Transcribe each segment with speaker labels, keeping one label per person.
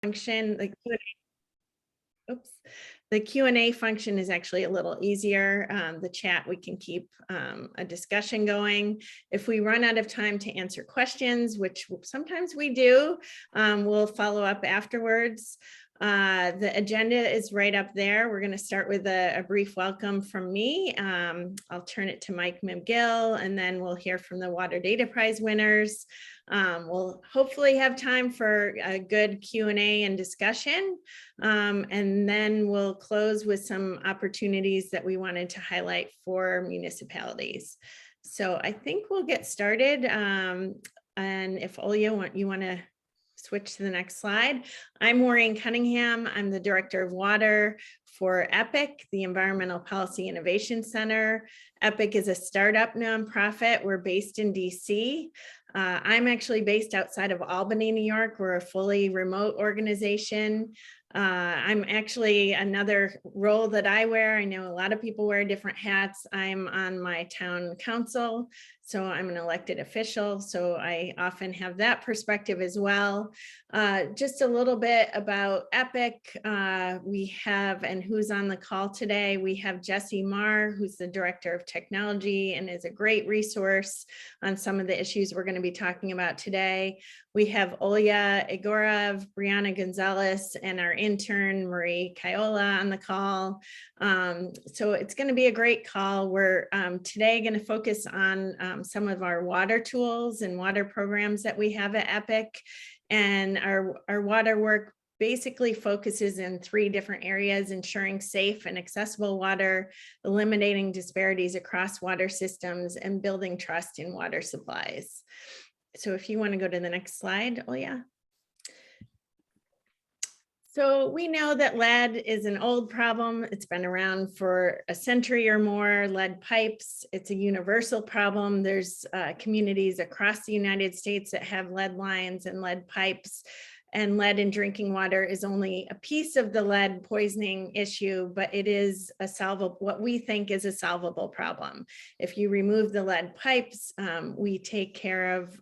Speaker 1: function, the Q&A function is actually a little easier. The chat, we can keep a discussion going. If we run out of time to answer questions, which sometimes we do, we'll follow up afterwards. The agenda is right up there. We're going to start with a brief welcome from me. I'll turn it to Mike McGill, and then we'll hear from the Water Data Prize winners. We'll hopefully have time for a good Q&A and discussion. And then we'll close with some opportunities that we wanted to highlight for municipalities. So I think we'll get started. And if Olya, you want to switch to the next slide. I'm Maureen Cunningham. I'm the Director of Water for EPIC, the Environmental Policy Innovation Center. EPIC is a startup nonprofit. We're based in DC. I'm actually based outside of Albany, New York. We're a fully remote organization. I'm actually another role that I wear. I know a lot of people wear different hats. I'm on my town council, so I'm an elected official. So I often have that perspective as well. Just a little bit about EPIC. We have, and who's on the call today, we have Jesse Marr, who's the Director of Technology and is a great resource on some of the issues we're going to be talking about today. We have Olya Igorov, Brianna Gonzalez, and our intern, Marie Kaiola, on the call. So it's going to be a great call. We're today going to focus on some of our water tools and water programs that we have at EPIC. And our water work basically focuses in 3 different areas: ensuring safe and accessible water, eliminating disparities across water systems, and building trust in water supplies. So if you want to go to the next slide, Olya. So we know that lead is an old problem. It's been around for a century or more. Lead pipes, it's a universal problem. There's communities across the United States that have lead lines and lead pipes. And lead in drinking water is only a piece of the lead poisoning issue, but it is a solvable, what we think is a solvable problem. If you remove the lead pipes, we take care of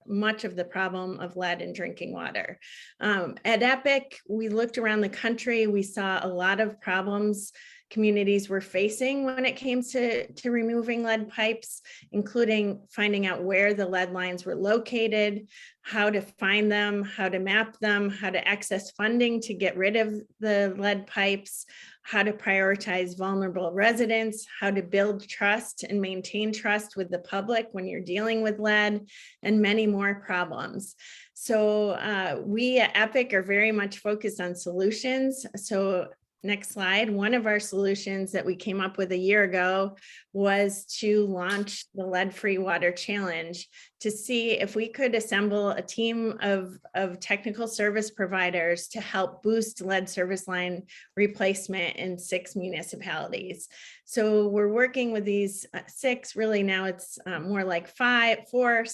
Speaker 1: much of the problem of lead in drinking water. At EPIC, we looked around the country. We saw a lot of problems communities were facing when it came to removing lead pipes, including finding out where the lead lines were located, how to find them, how to map them, how to access funding to get rid of the lead pipes, how to prioritize vulnerable residents, how to build trust and maintain trust with the public when you're dealing with lead, and many more problems. So we at EPIC are very much focused on solutions. So next slide. One of our solutions that we came up with a year ago was to launch the Lead-Free Water Challenge to see if we could assemble a team of technical service providers to help boost lead service line replacement in 6 municipalities. So we're working with these 6, really now it's more like 4,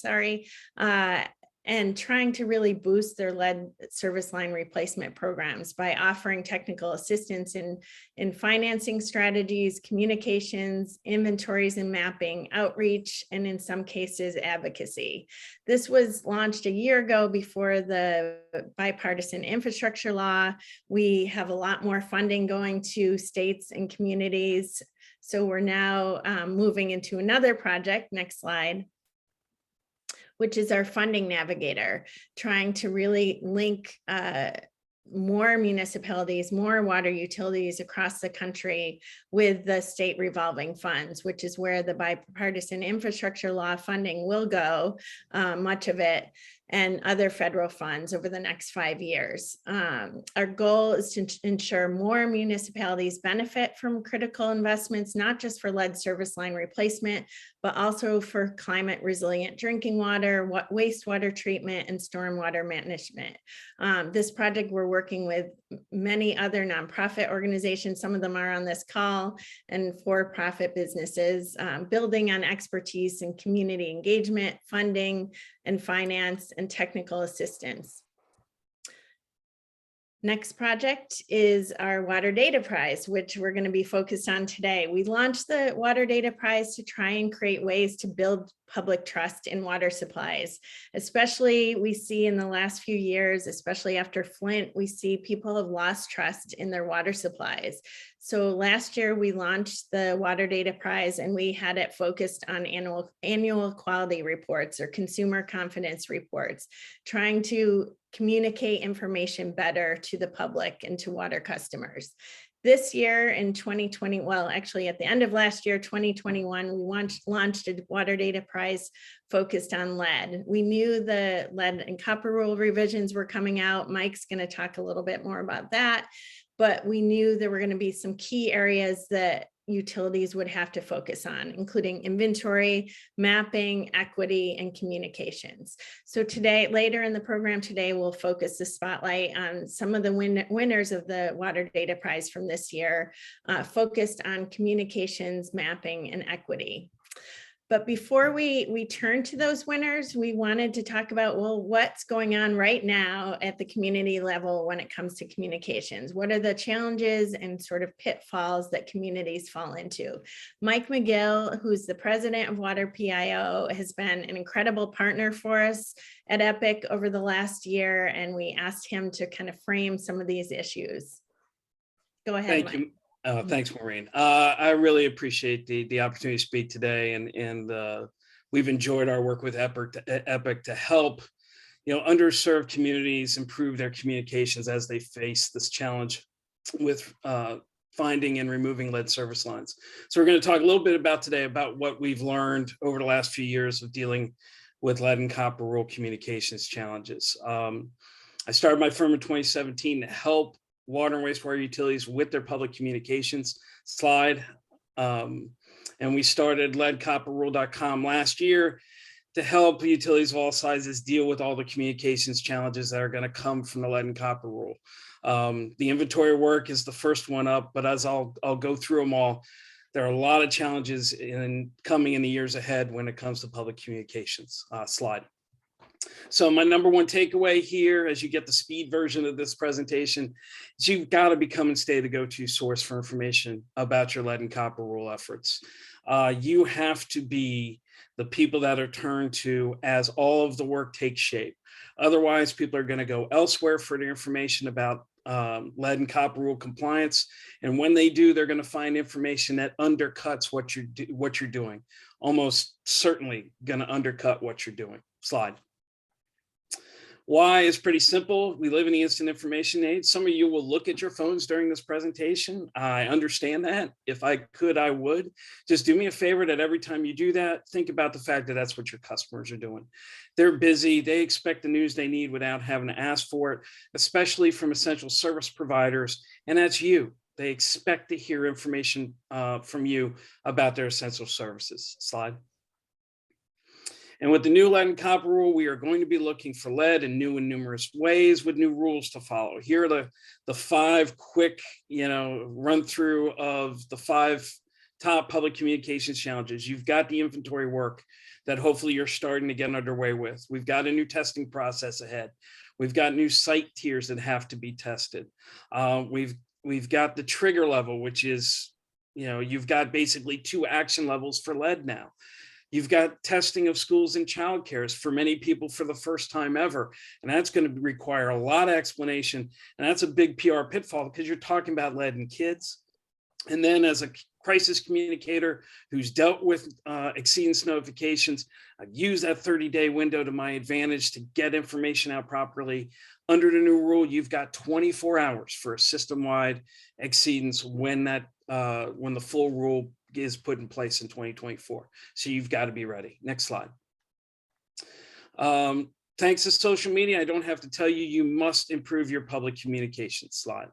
Speaker 1: and trying to really boost their lead service line replacement programs by offering technical assistance in financing strategies, communications, inventories and mapping, outreach, and in some cases, advocacy. This was launched a year ago before the bipartisan infrastructure law. We have a lot more funding going to states and communities. So we're now moving into another project, next slide, which is our funding navigator, trying to really link more municipalities, more water utilities across the country with the state revolving funds, which is where the bipartisan infrastructure law funding will go, much of it, and other federal funds over the next 5 years. Our goal is to ensure more municipalities benefit from critical investments, not just for lead service line replacement, but also for climate resilient drinking water, wastewater treatment, and stormwater management. This project, we're working with many other nonprofit organizations, some of them are on this call, and for-profit businesses, building on expertise in community engagement, funding, and finance, and technical assistance. Next project is our Water Data Prize, which we're going to be focused on today. We launched the Water Data Prize to try and create ways to build public trust in water supplies. Especially we see in the last few years, especially after Flint, we see people have lost trust in their water supplies. So last year we launched the Water Data Prize, and we had it focused on annual quality reports or consumer confidence reports, trying to communicate information better to the public and to water customers. This year in 2020, well, actually at the end of last year, 2021, we launched a Water Data Prize focused on lead. We knew the lead and copper rule revisions were coming out. Mike's going to talk a little bit more about that, but we knew there were going to be some key areas that utilities would have to focus on, including inventory, mapping, equity, and communications. So today, later in the program today, we'll focus the spotlight on some of the winners of the Water Data Prize from this year, focused on communications, mapping, and equity. But before we turn to those winners, we wanted to talk about, well, what's going on right now at the community level when it comes to communications? What are the challenges and sort of pitfalls that communities fall into? Mike McGill, who's the president of Water PIO, has been an incredible partner for us at EPIC over the last year, and we asked him to kind of frame some of these issues. Go ahead, Mike.
Speaker 2: Thank you. Thanks, Maureen. I really appreciate the opportunity to speak today, and we've enjoyed our work with EPIC to help underserved communities improve their communications as they face this challenge with finding and removing lead service lines. So we're going to talk a little bit today about what we've learned over the last few years of dealing with lead and copper rural communications challenges. I started my firm in 2017 to help water and wastewater utilities with their public communications slide. And we started leadcopperrule.com last year to help utilities of all sizes deal with all the communications challenges that are going to come from the lead and copper rule. The inventory work is the first one up, but as I'll go through them all, there are a lot of challenges coming in the years ahead when it comes to public communications. Slide. So my number one takeaway here, as you get the speed version of this presentation, is you've got to become and stay the go-to source for information about your lead and copper rule efforts. You have to be the people that are turned to as all of the work takes shape. Otherwise, people are going to go elsewhere for the information about lead and copper rule compliance. And when they do, they're going to find information that undercuts what you're doing. Almost certainly going to undercut what you're doing. Slide. Why is pretty simple. We live in the instant information age. Some of you will look at your phones during this presentation. I understand that. If I could, I would. Just do me a favor that every time you do that, think about the fact that that's what your customers are doing. They're busy. They expect the news they need without having to ask for it, especially from essential service providers. And that's you. They expect to hear information from you about their essential services. Slide. And with the new lead and copper rule, we are going to be looking for lead in new and numerous ways with new rules to follow. Here are the 5 quick, run through of the 5 top public communications challenges. You've got the inventory work that hopefully you're starting to get underway with. We've got a new testing process ahead. We've got new site tiers that have to be tested. We've got the trigger level, which is, you've got basically 2 action levels for lead now. You've got testing of schools and childcare for many people for the first time ever. And that's going to require a lot of explanation. And that's a big PR pitfall because you're talking about lead in kids. And then as a crisis communicator who's dealt with exceedance notifications, I've used that 30-day window to my advantage to get information out properly. Under the new rule, you've got 24 hours for a system-wide exceedance when the full rule is put in place in 2024. So you've got to be ready. Next slide. Thanks to social media, I don't have to tell you, you must improve your public communications. Slide.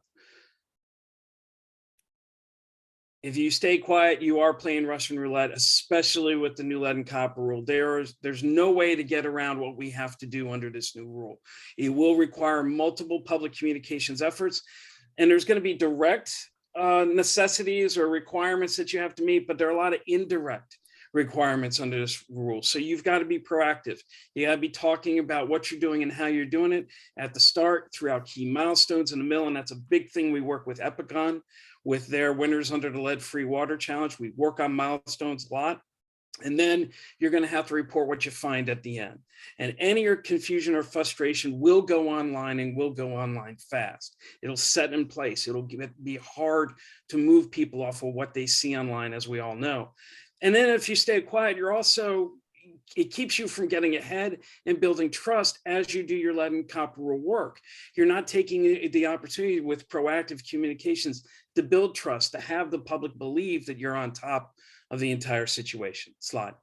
Speaker 2: If you stay quiet, you are playing Russian roulette, especially with the new lead and copper rule. There's no way to get around what we have to do under this new rule. It will require multiple public communications efforts, and there's going to be direct necessities or requirements that you have to meet, but there are a lot of indirect requirements under this rule. So you've got to be proactive. You got to be talking about what you're doing and how you're doing it at the start, throughout key milestones in the middle. And that's a big thing we work with EPIC on, with their Winners Under the Lead Free Water Challenge. We work on milestones a lot. And then you're going to have to report what you find at the end. And any confusion or frustration will go online, and will go online fast. It'll set in place. It'll be hard to move people off of what they see online, as we all know. And then if you stay quiet, it keeps you from getting ahead and building trust as you do your lead and copper rule work. You're not taking the opportunity with proactive communications to build trust, to have the public believe that you're on top of the entire situation. Slide.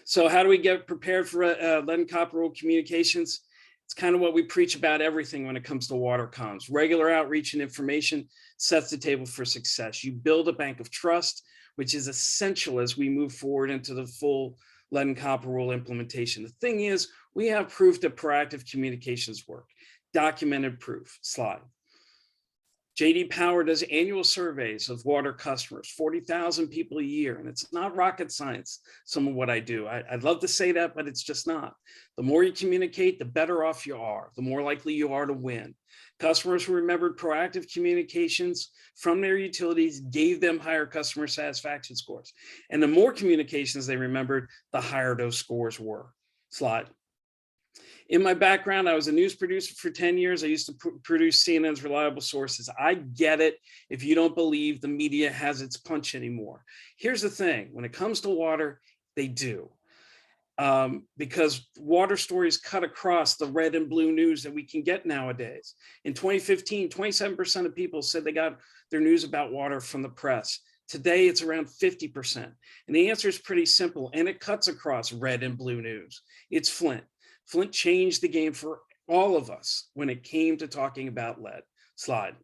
Speaker 2: So how do we get prepared for lead and copper rule communications? It's kind of what we preach about everything when it comes to water comms. Regular outreach and information sets the table for success. You build a bank of trust, which is essential as we move forward into the full lead and copper rule implementation. The thing is, we have proof that proactive communications work. Documented proof. Slide. J.D. Power does annual surveys of water customers, 40,000 people a year, and it's not rocket science, some of what I do. I'd love to say that, but it's just not. The more you communicate, the better off you are, the more likely you are to win. Customers who remembered proactive communications from their utilities gave them higher customer satisfaction scores. And the more communications they remembered, the higher those scores were. Slide. In my background, I was a news producer for 10 years. I used to produce CNN's Reliable Sources. I get it if you don't believe the media has its punch anymore. Here's the thing, when it comes to water, they do. Because water stories cut across the red and blue news that we can get nowadays. In 2015, 27% of people said they got their news about water from the press. Today, it's around 50%. And the answer is pretty simple, and it cuts across red and blue news. It's Flint. Flint changed the game for all of us when it came to talking about lead. Slide.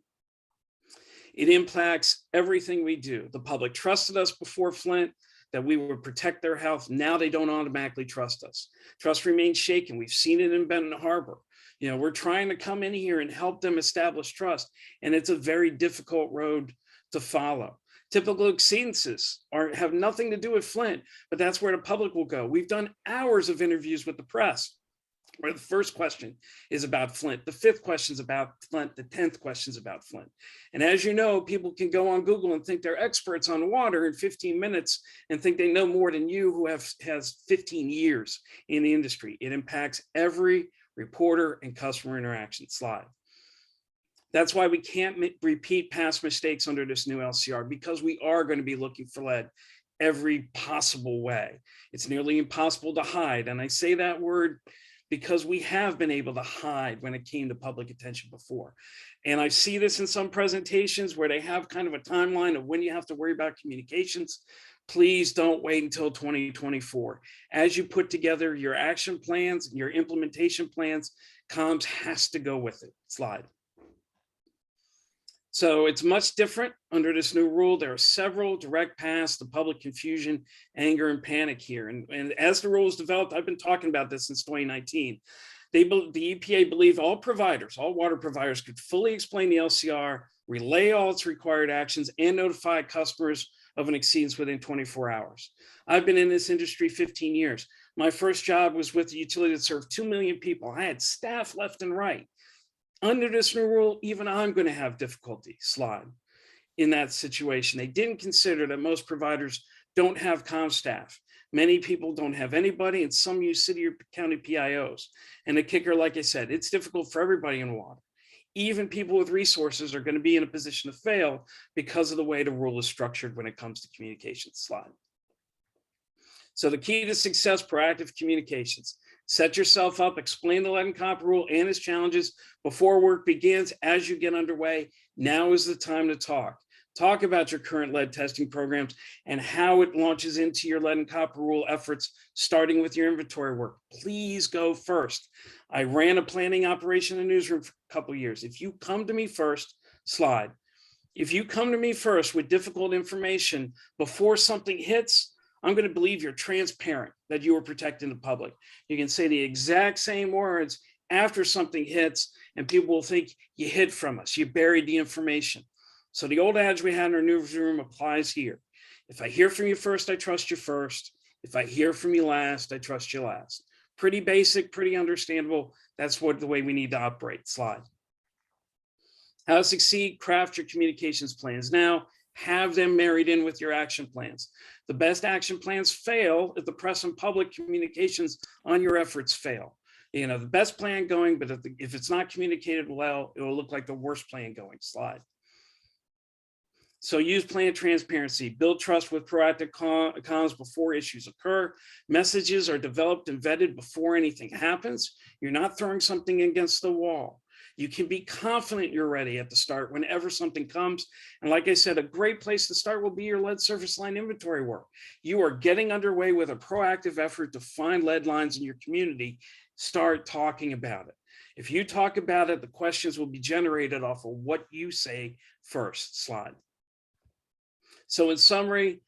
Speaker 2: It impacts everything we do. The public trusted us before Flint, that we would protect their health. Now they don't automatically trust us. Trust remains shaken. We've seen it in Benton Harbor. We're trying to come in here and help them establish trust, and it's a very difficult road to follow. Typical exceedances have nothing to do with Flint, but that's where the public will go. We've done hours of interviews with the press, where the first question is about Flint, the fifth question is about Flint, the 10th question is about Flint. And as you know, people can go on Google and think they're experts on water in 15 minutes and think they know more than you, who has 15 years in the industry. It impacts every reporter and customer interaction. Slide. That's why we can't repeat past mistakes under this new LCR, because we are going to be looking for lead every possible way. It's nearly impossible to hide. And I say that word because we have been able to hide when it came to public attention before. And I see this in some presentations where they have kind of a timeline of when you have to worry about communications. Please don't wait until 2024. As you put together your action plans, your implementation plans, comms has to go with it. Slide. So it's much different under this new rule. There are several direct paths to public confusion, anger, and panic here. And as the rule is developed, I've been talking about this since 2019. The EPA believed all water providers could fully explain the LCR, relay all its required actions, and notify customers of an exceedance within 24 hours. I've been in this industry 15 years. My first job was with a utility that served 2 million people. I had staff left and right. Under this new rule, even I'm going to have difficulty, Slide, in that situation. They didn't consider that most providers don't have comm staff. Many people don't have anybody, and some use city or county PIOs. And the kicker, like I said, it's difficult for everybody in water. Even people with resources are going to be in a position to fail because of the way the rule is structured when it comes to communications. Slide. So the key to success, proactive communications. Set yourself up, explain the lead and copper rule and its challenges before work begins. As you get underway, now is the time to talk. Talk about your current lead testing programs and how it launches into your lead and copper rule efforts, starting with your inventory work. Please go first. I ran a planning operation in the newsroom for a couple of years. If you come to me first, Slide. If you come to me first with difficult information before something hits, I'm going to believe you're transparent, that you are protecting the public. You can say the exact same words after something hits, and people will think you hid from us, you buried the information. So the old adage we had in our newsroom applies here. If I hear from you first, I trust you first. If I hear from you last, I trust you last. Pretty basic, pretty understandable. That's the way we need to operate. Slide. How to succeed, craft your communications plans. Now, Have them married in with your action plans. The best action plans fail if the press and public communications on your efforts fail. You know, the best plan going, but if it's not communicated well, it will look like the worst plan going. Slide. So use plan transparency, build trust with proactive comms before issues occur. Messages are developed and vetted before anything happens. You're not throwing something against the wall. You can be confident you're ready at the start whenever something comes. And like I said, a great place to start will be your lead surface line inventory work. You are getting underway with a proactive effort to find lead lines in your community. Start talking about it. If you talk about it, the questions will be generated off of what you say first. Slide. So in summary,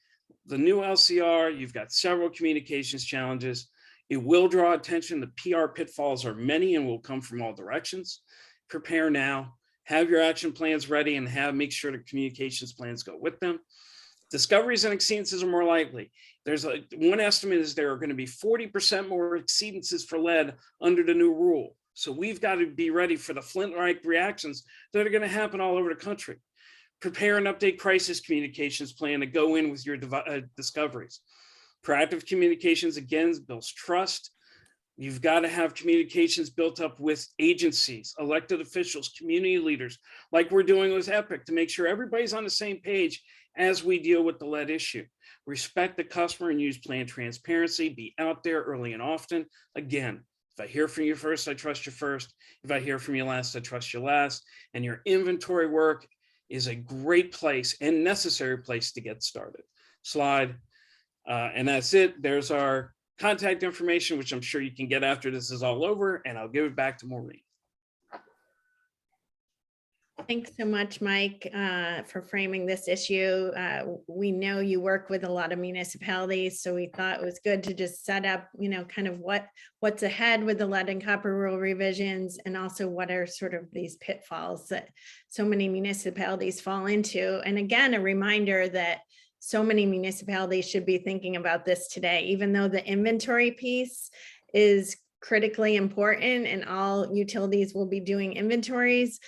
Speaker 2: the new LCR, you've got several communications challenges. It will draw attention. The PR pitfalls are many and will come from all directions. Prepare now, have your action plans ready, and make sure the communications plans go with them. Discoveries and exceedances are more likely. There's one estimate is there are going to be 40% more exceedances for lead under the new rule. So we've got to be ready for the Flint-like reactions that are going to happen all over the country. Prepare and update crisis communications plan to go in with your discoveries. Proactive communications, again, builds trust. You've got to have communications built up with agencies, elected officials, community leaders, like we're doing with EPIC, to make sure everybody's on the same page as we deal with the lead issue. Respect the customer and use plan transparency. Be out there early and often. Again, if I hear from you first, I trust you first. If I hear from you last, I trust you last. And your inventory work is a great place and necessary place to get started. Slide. And that's it. There's our contact information, which I'm sure you can get after this is all over, and I'll give it back to Maureen.
Speaker 1: Thanks so much, Mike, for framing this issue. We know you work with a lot of municipalities, so we thought it was good to just set up, kind of what's ahead with the lead and copper rule revisions, and also what are sort of these pitfalls that so many municipalities fall into. And again, a reminder that so many municipalities should be thinking about this today, even though the inventory piece is critically important and all utilities will be doing inventories.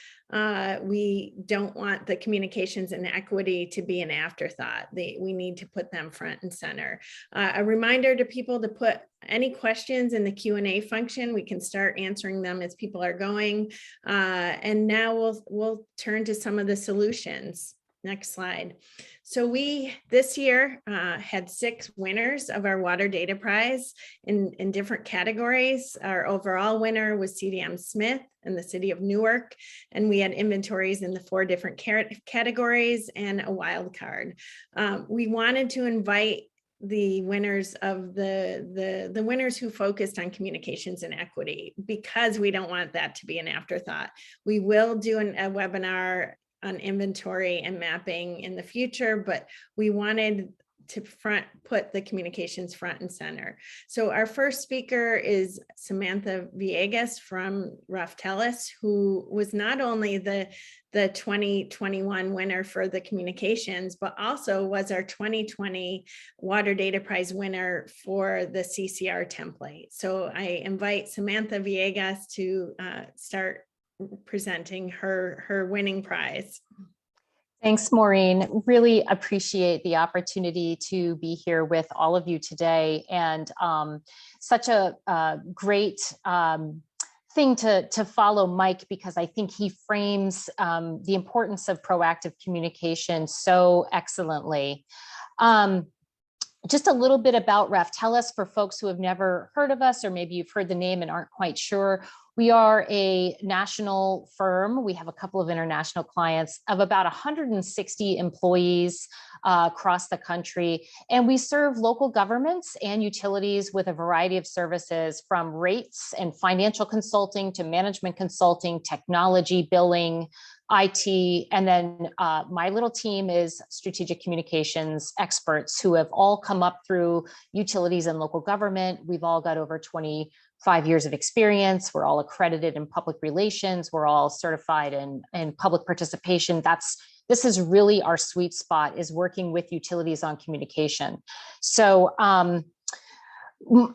Speaker 1: We don't want the communications and equity to be an afterthought. We need to put them front and center. A reminder to people to put any questions in the Q&A function. We can start answering them as people are going. And now we'll turn to some of the solutions. Next slide. So we, this year, had 6 winners of our Water Data Prize in different categories. Our overall winner was CDM Smith in the city of Newark, and we had inventories in the 4 different categories and a wild card. We wanted to invite the winners of the winners who focused on communications and equity, because we don't want that to be an afterthought. We will do a webinar on inventory and mapping in the future, but we wanted to put the communications front and center. So our first speaker is Samantha Villegas from Raftelis, who was not only the 2021 winner for the communications, but also was our 2020 Water Data Prize winner for the CCR template. So I invite Samantha Villegas to start presenting her winning prize.
Speaker 3: Thanks, Maureen. Really appreciate the opportunity to be here with all of you today, and such a great thing to follow Mike, because I think he frames the importance of proactive communication so excellently. Just a little bit about Raftelis for folks who have never heard of us, or maybe you've heard the name and aren't quite sure. We are a national firm. We have a couple of international clients of about 160 employees across the country. And we serve local governments and utilities with a variety of services, from rates and financial consulting to management consulting, technology, billing, IT, and then my little team is strategic communications experts who have all come up through utilities and local government. We've all got over 25 years of experience. We're all accredited in public relations. We're all certified in public participation. This is really our sweet spot, is working with utilities on communication. So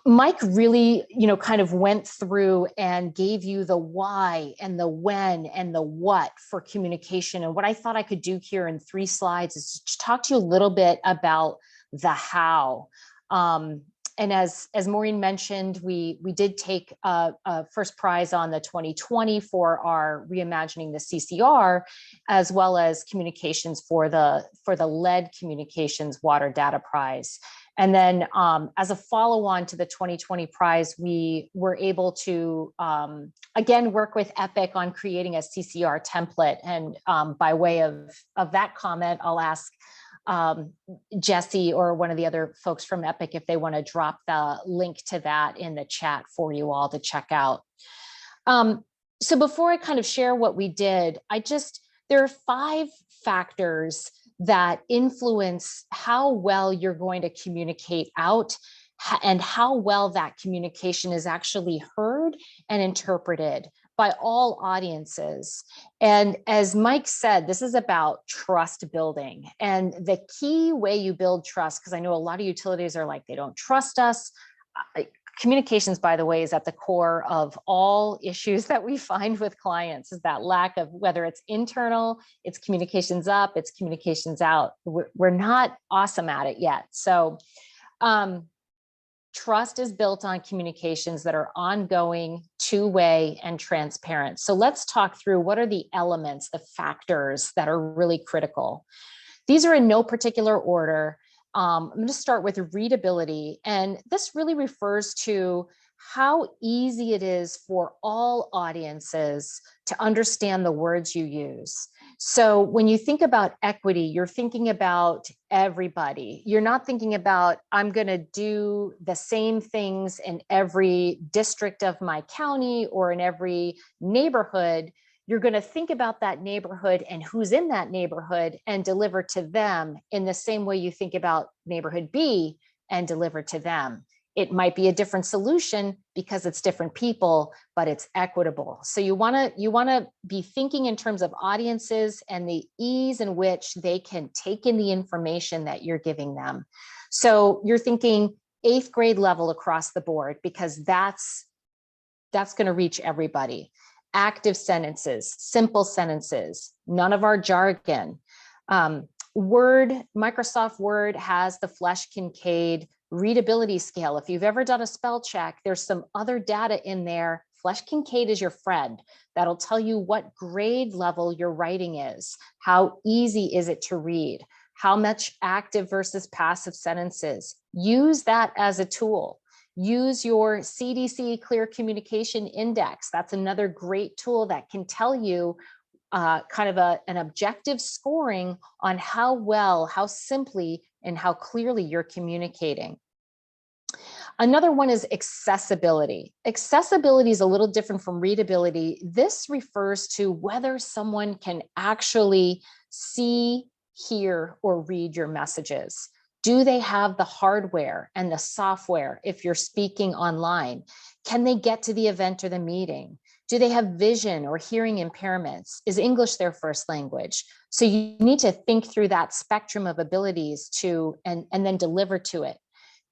Speaker 3: Mike really, kind of went through and gave you the why and the when and the what for communication. And what I thought I could do here in 3 slides is to talk to you a little bit about the how. And as Maureen mentioned, we did take a first prize on the 2020 for our reimagining the CCR, as well as communications for the lead communications water data prize. And then as a follow-on to the 2020 prize, we were able to, again, work with EPIC on creating a CCR template. And by way of that comment, I'll ask Jesse or one of the other folks from EPIC if they want to drop the link to that in the chat for you all to check out. So before I kind of share what we did, there are 5 factors that influence how well you're going to communicate out and how well that communication is actually heard and interpreted by all audiences. And as Mike said, this is about trust building. And the key way you build trust, because I know a lot of utilities are like, they don't trust us. Communications, by the way, is at the core of all issues that we find with clients, is that lack of, whether it's internal, it's communications up, it's communications out. We're not awesome at it yet. So trust is built on communications that are ongoing, two-way, and transparent. So let's talk through what are the elements, the factors that are really critical. These are in no particular order. I'm going to start with readability, and this really refers to how easy it is for all audiences to understand the words you use. So when you think about equity, you're thinking about everybody. You're not thinking about, I'm going to do the same things in every district of my county or in every neighborhood. You're going to think about that neighborhood and who's in that neighborhood and deliver to them in the same way you think about neighborhood B and deliver to them. It might be a different solution because it's different people, but it's equitable. So you want to be thinking in terms of audiences and the ease in which they can take in the information that you're giving them. So you're thinking 8th grade level across the board, because that's going to reach everybody. Active sentences, simple sentences, none of our jargon. Microsoft Word has the Flesch-Kincaid readability scale. If you've ever done a spell check, there's some other data in there. Flesch-Kincaid is your friend. That'll tell you what grade level your writing is. How easy is it to read? How much active versus passive sentences? Use that as a tool. Use your CDC Clear Communication Index. That's another great tool that can tell you kind of an objective scoring on how well, how simply, and how clearly you're communicating. Another one is accessibility. Accessibility is a little different from readability. This refers to whether someone can actually see, hear, or read your messages. Do they have the hardware and the software if you're speaking online? Can they get to the event or the meeting? Do they have vision or hearing impairments? Is English their first language? So you need to think through that spectrum of abilities and then deliver to it.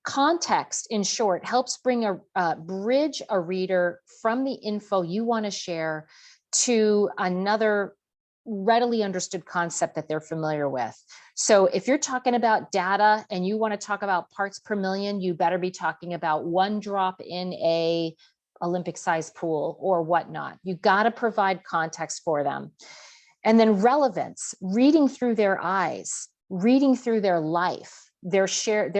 Speaker 3: Context, in short, helps bridge a reader from the info you want to share to another readily understood concept that they're familiar with. So if you're talking about data and you want to talk about parts per million, you better be talking about 1 drop in a Olympic-sized pool or whatnot. You got to provide context for them. And then relevance, reading through their eyes, reading through their life, their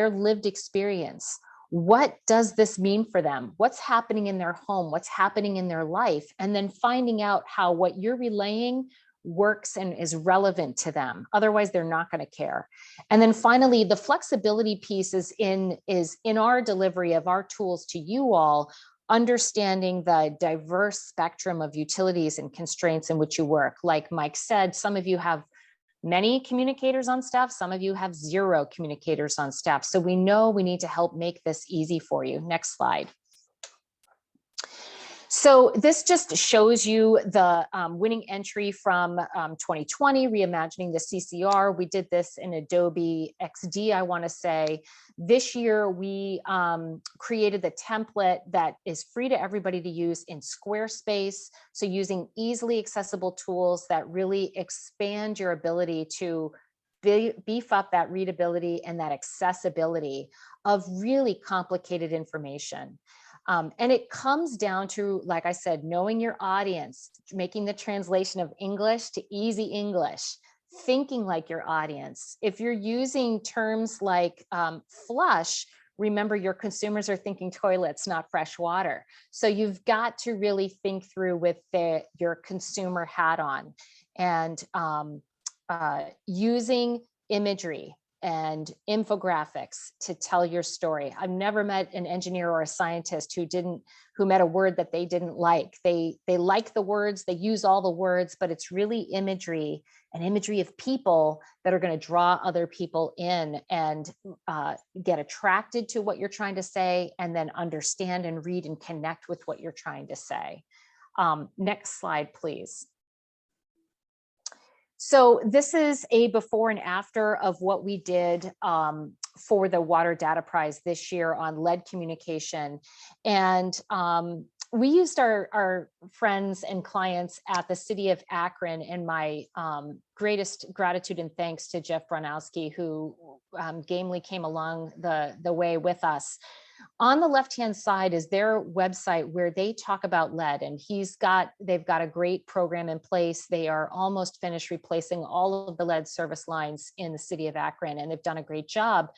Speaker 3: lived experience. What does this mean for them? What's happening in their home? What's happening in their life? And then finding out how what you're relaying works and is relevant to them. Otherwise, they're not going to care. And then finally, the flexibility piece is in our delivery of our tools to you all, understanding the diverse spectrum of utilities and constraints in which you work. Like Mike said, some of you have many communicators on staff, some of you have 0 communicators on staff. So we know we need to help make this easy for you. Next slide. So this just shows you the winning entry from 2020, reimagining the CCR. We did this in Adobe XD, I want to say. This year, we created the template that is free to everybody to use in Squarespace. So using easily accessible tools that really expand your ability to beef up that readability and that accessibility of really complicated information. And it comes down to, like I said, knowing your audience, making the translation of English to easy English, thinking like your audience. If you're using terms like flush, remember your consumers are thinking toilets, not fresh water. So you've got to really think through with your consumer hat on, and using imagery and infographics to tell your story. I've never met an engineer or a scientist who met a word that they didn't like. They like the words, they use all the words, but it's really imagery and imagery of people that are going to draw other people in and get attracted to what you're trying to say, and then understand and read and connect with what you're trying to say. Next slide, please. So this is a before and after of what we did for the Water Data Prize this year on lead communication. And we used our friends and clients at the city of Akron, and my greatest gratitude and thanks to Jeff Bronowski, who gamely came along the way with us. On the left-hand side is their website where they talk about lead, and they've got a great program in place. They are almost finished replacing all of the lead service lines in the city of Akron, and they've done a great job.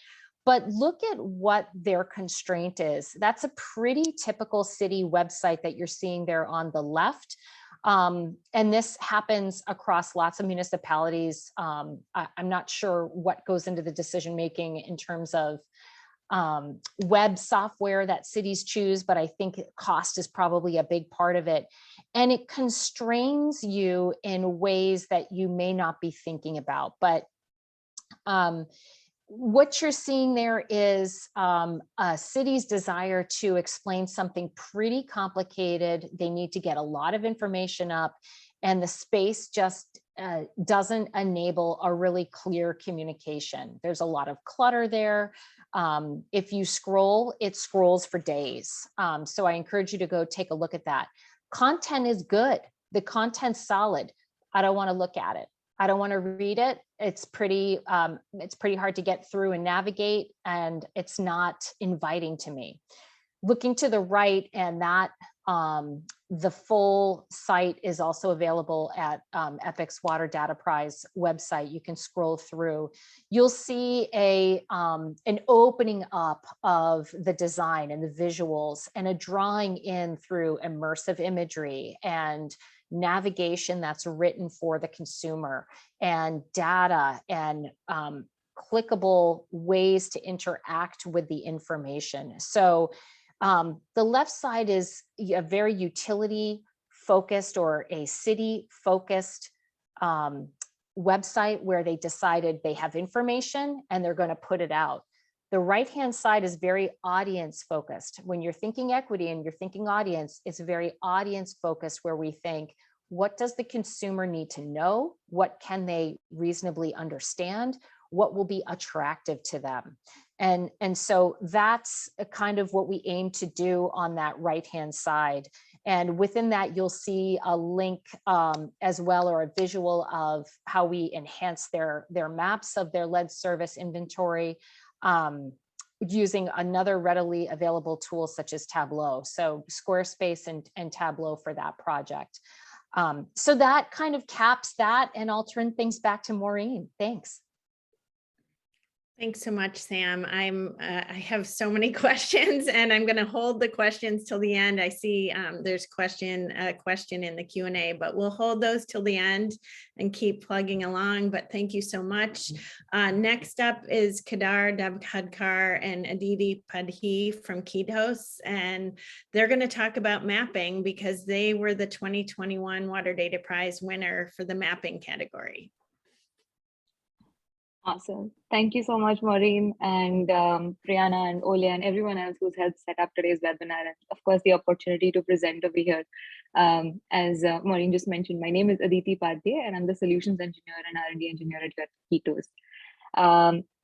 Speaker 3: But look at what their constraint is. That's a pretty typical city website that you're seeing there on the left. And this happens across lots of municipalities. I'm not sure what goes into the decision-making in terms of web software that cities choose, but I think cost is probably a big part of it. And it constrains you in ways that you may not be thinking about. But what you're seeing there is a city's desire to explain something pretty complicated. They need to get a lot of information up, and the space just doesn't enable a really clear communication. There's a lot of clutter there. If you scroll, it scrolls for days. So I encourage you to go take a look at that. Content is good. The content's solid. I don't want to look at it. I don't want to read it. It's pretty hard to get through and navigate, and it's not inviting to me. Looking to the right, and that the full site is also available at EPIC's Water Data Prize website. You can scroll through. You'll see an opening up of the design and the visuals, and a drawing in through immersive imagery and navigation that's written for the consumer, and data and clickable ways to interact with the information. So the left side is a very utility focused or a city focused website where they decided they have information and they're going to put it out. The right-hand side is very audience focused. When you're thinking equity and you're thinking audience, it's very audience focused, where we think, what does the consumer need to know? What can they reasonably understand? What will be attractive to them? And so that's kind of what we aim to do on that right-hand side. And within that, you'll see a link as well, or a visual of how we enhance their maps of their lead service inventory, using another readily available tool such as Tableau. So Squarespace and Tableau for that project. So that kind of caps that, and I'll turn things back to Maureen. Thanks.
Speaker 1: Thanks so much, Sam. I have so many questions, and I'm going to hold the questions till the end. I see there's a question in the Q&A, but we'll hold those till the end and keep plugging along. But thank you so much. Next up is Kedar Devkhadkar and Aditi Padhi from Ketos, and they're going to talk about mapping because they were the 2021 Water Data Prize winner for the mapping category.
Speaker 4: Awesome. Thank you so much, Maureen and Priyana and Ole and everyone else who's helped set up today's webinar. And of course, the opportunity to present over here. As Maureen just mentioned, my name is Aditi Padye, and I'm the Solutions Engineer and R&D Engineer at Ketos.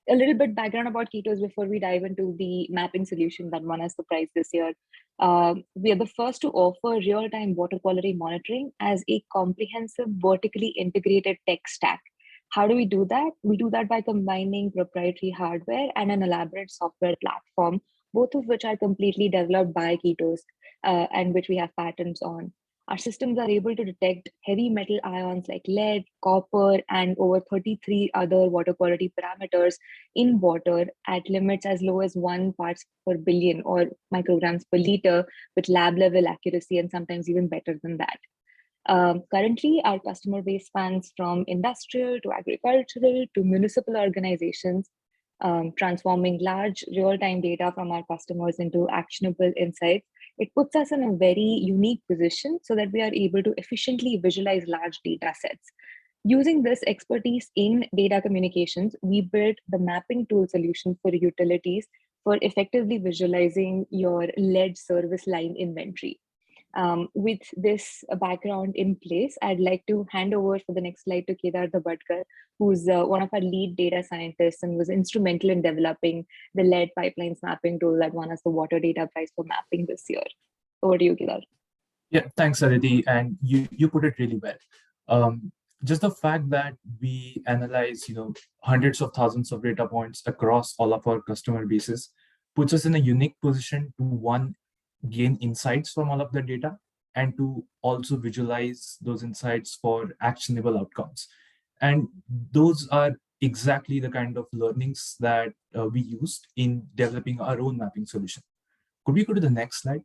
Speaker 4: A little bit background about Ketos before we dive into the mapping solution that won us the prize this year. We are the first to offer real-time water quality monitoring as a comprehensive, vertically integrated tech stack. How do we do that? We do that by combining proprietary hardware and an elaborate software platform, both of which are completely developed by Ketos and which we have patents on. Our systems are able to detect heavy metal ions like lead, copper, and over 33 other water quality parameters in water at limits as low as 1 parts per billion or micrograms per liter with lab level accuracy and sometimes even better than that. Currently, our customer base spans from industrial to agricultural to municipal organizations, transforming large real-time data from our customers into actionable insights. It puts us in a very unique position so that we are able to efficiently visualize large data sets. Using this expertise in data communications, we built the mapping tool solution for utilities for effectively visualizing your lead service line inventory. With this background in place, I'd like to hand over for the next slide to Kedar Dabadkar, who's one of our lead data scientists and was instrumental in developing the lead pipelines mapping tool that won us the Water Data Prize for mapping this year. Over to you, Kedar.
Speaker 5: Yeah, thanks, Aditi. And you put it really well. Just the fact that we analyze, hundreds of thousands of data points across all of our customer bases puts us in a unique position to, one, gain insights from all of the data, and to also visualize those insights for actionable outcomes. And those are exactly the kind of learnings that we used in developing our own mapping solution. Could we go to the next slide?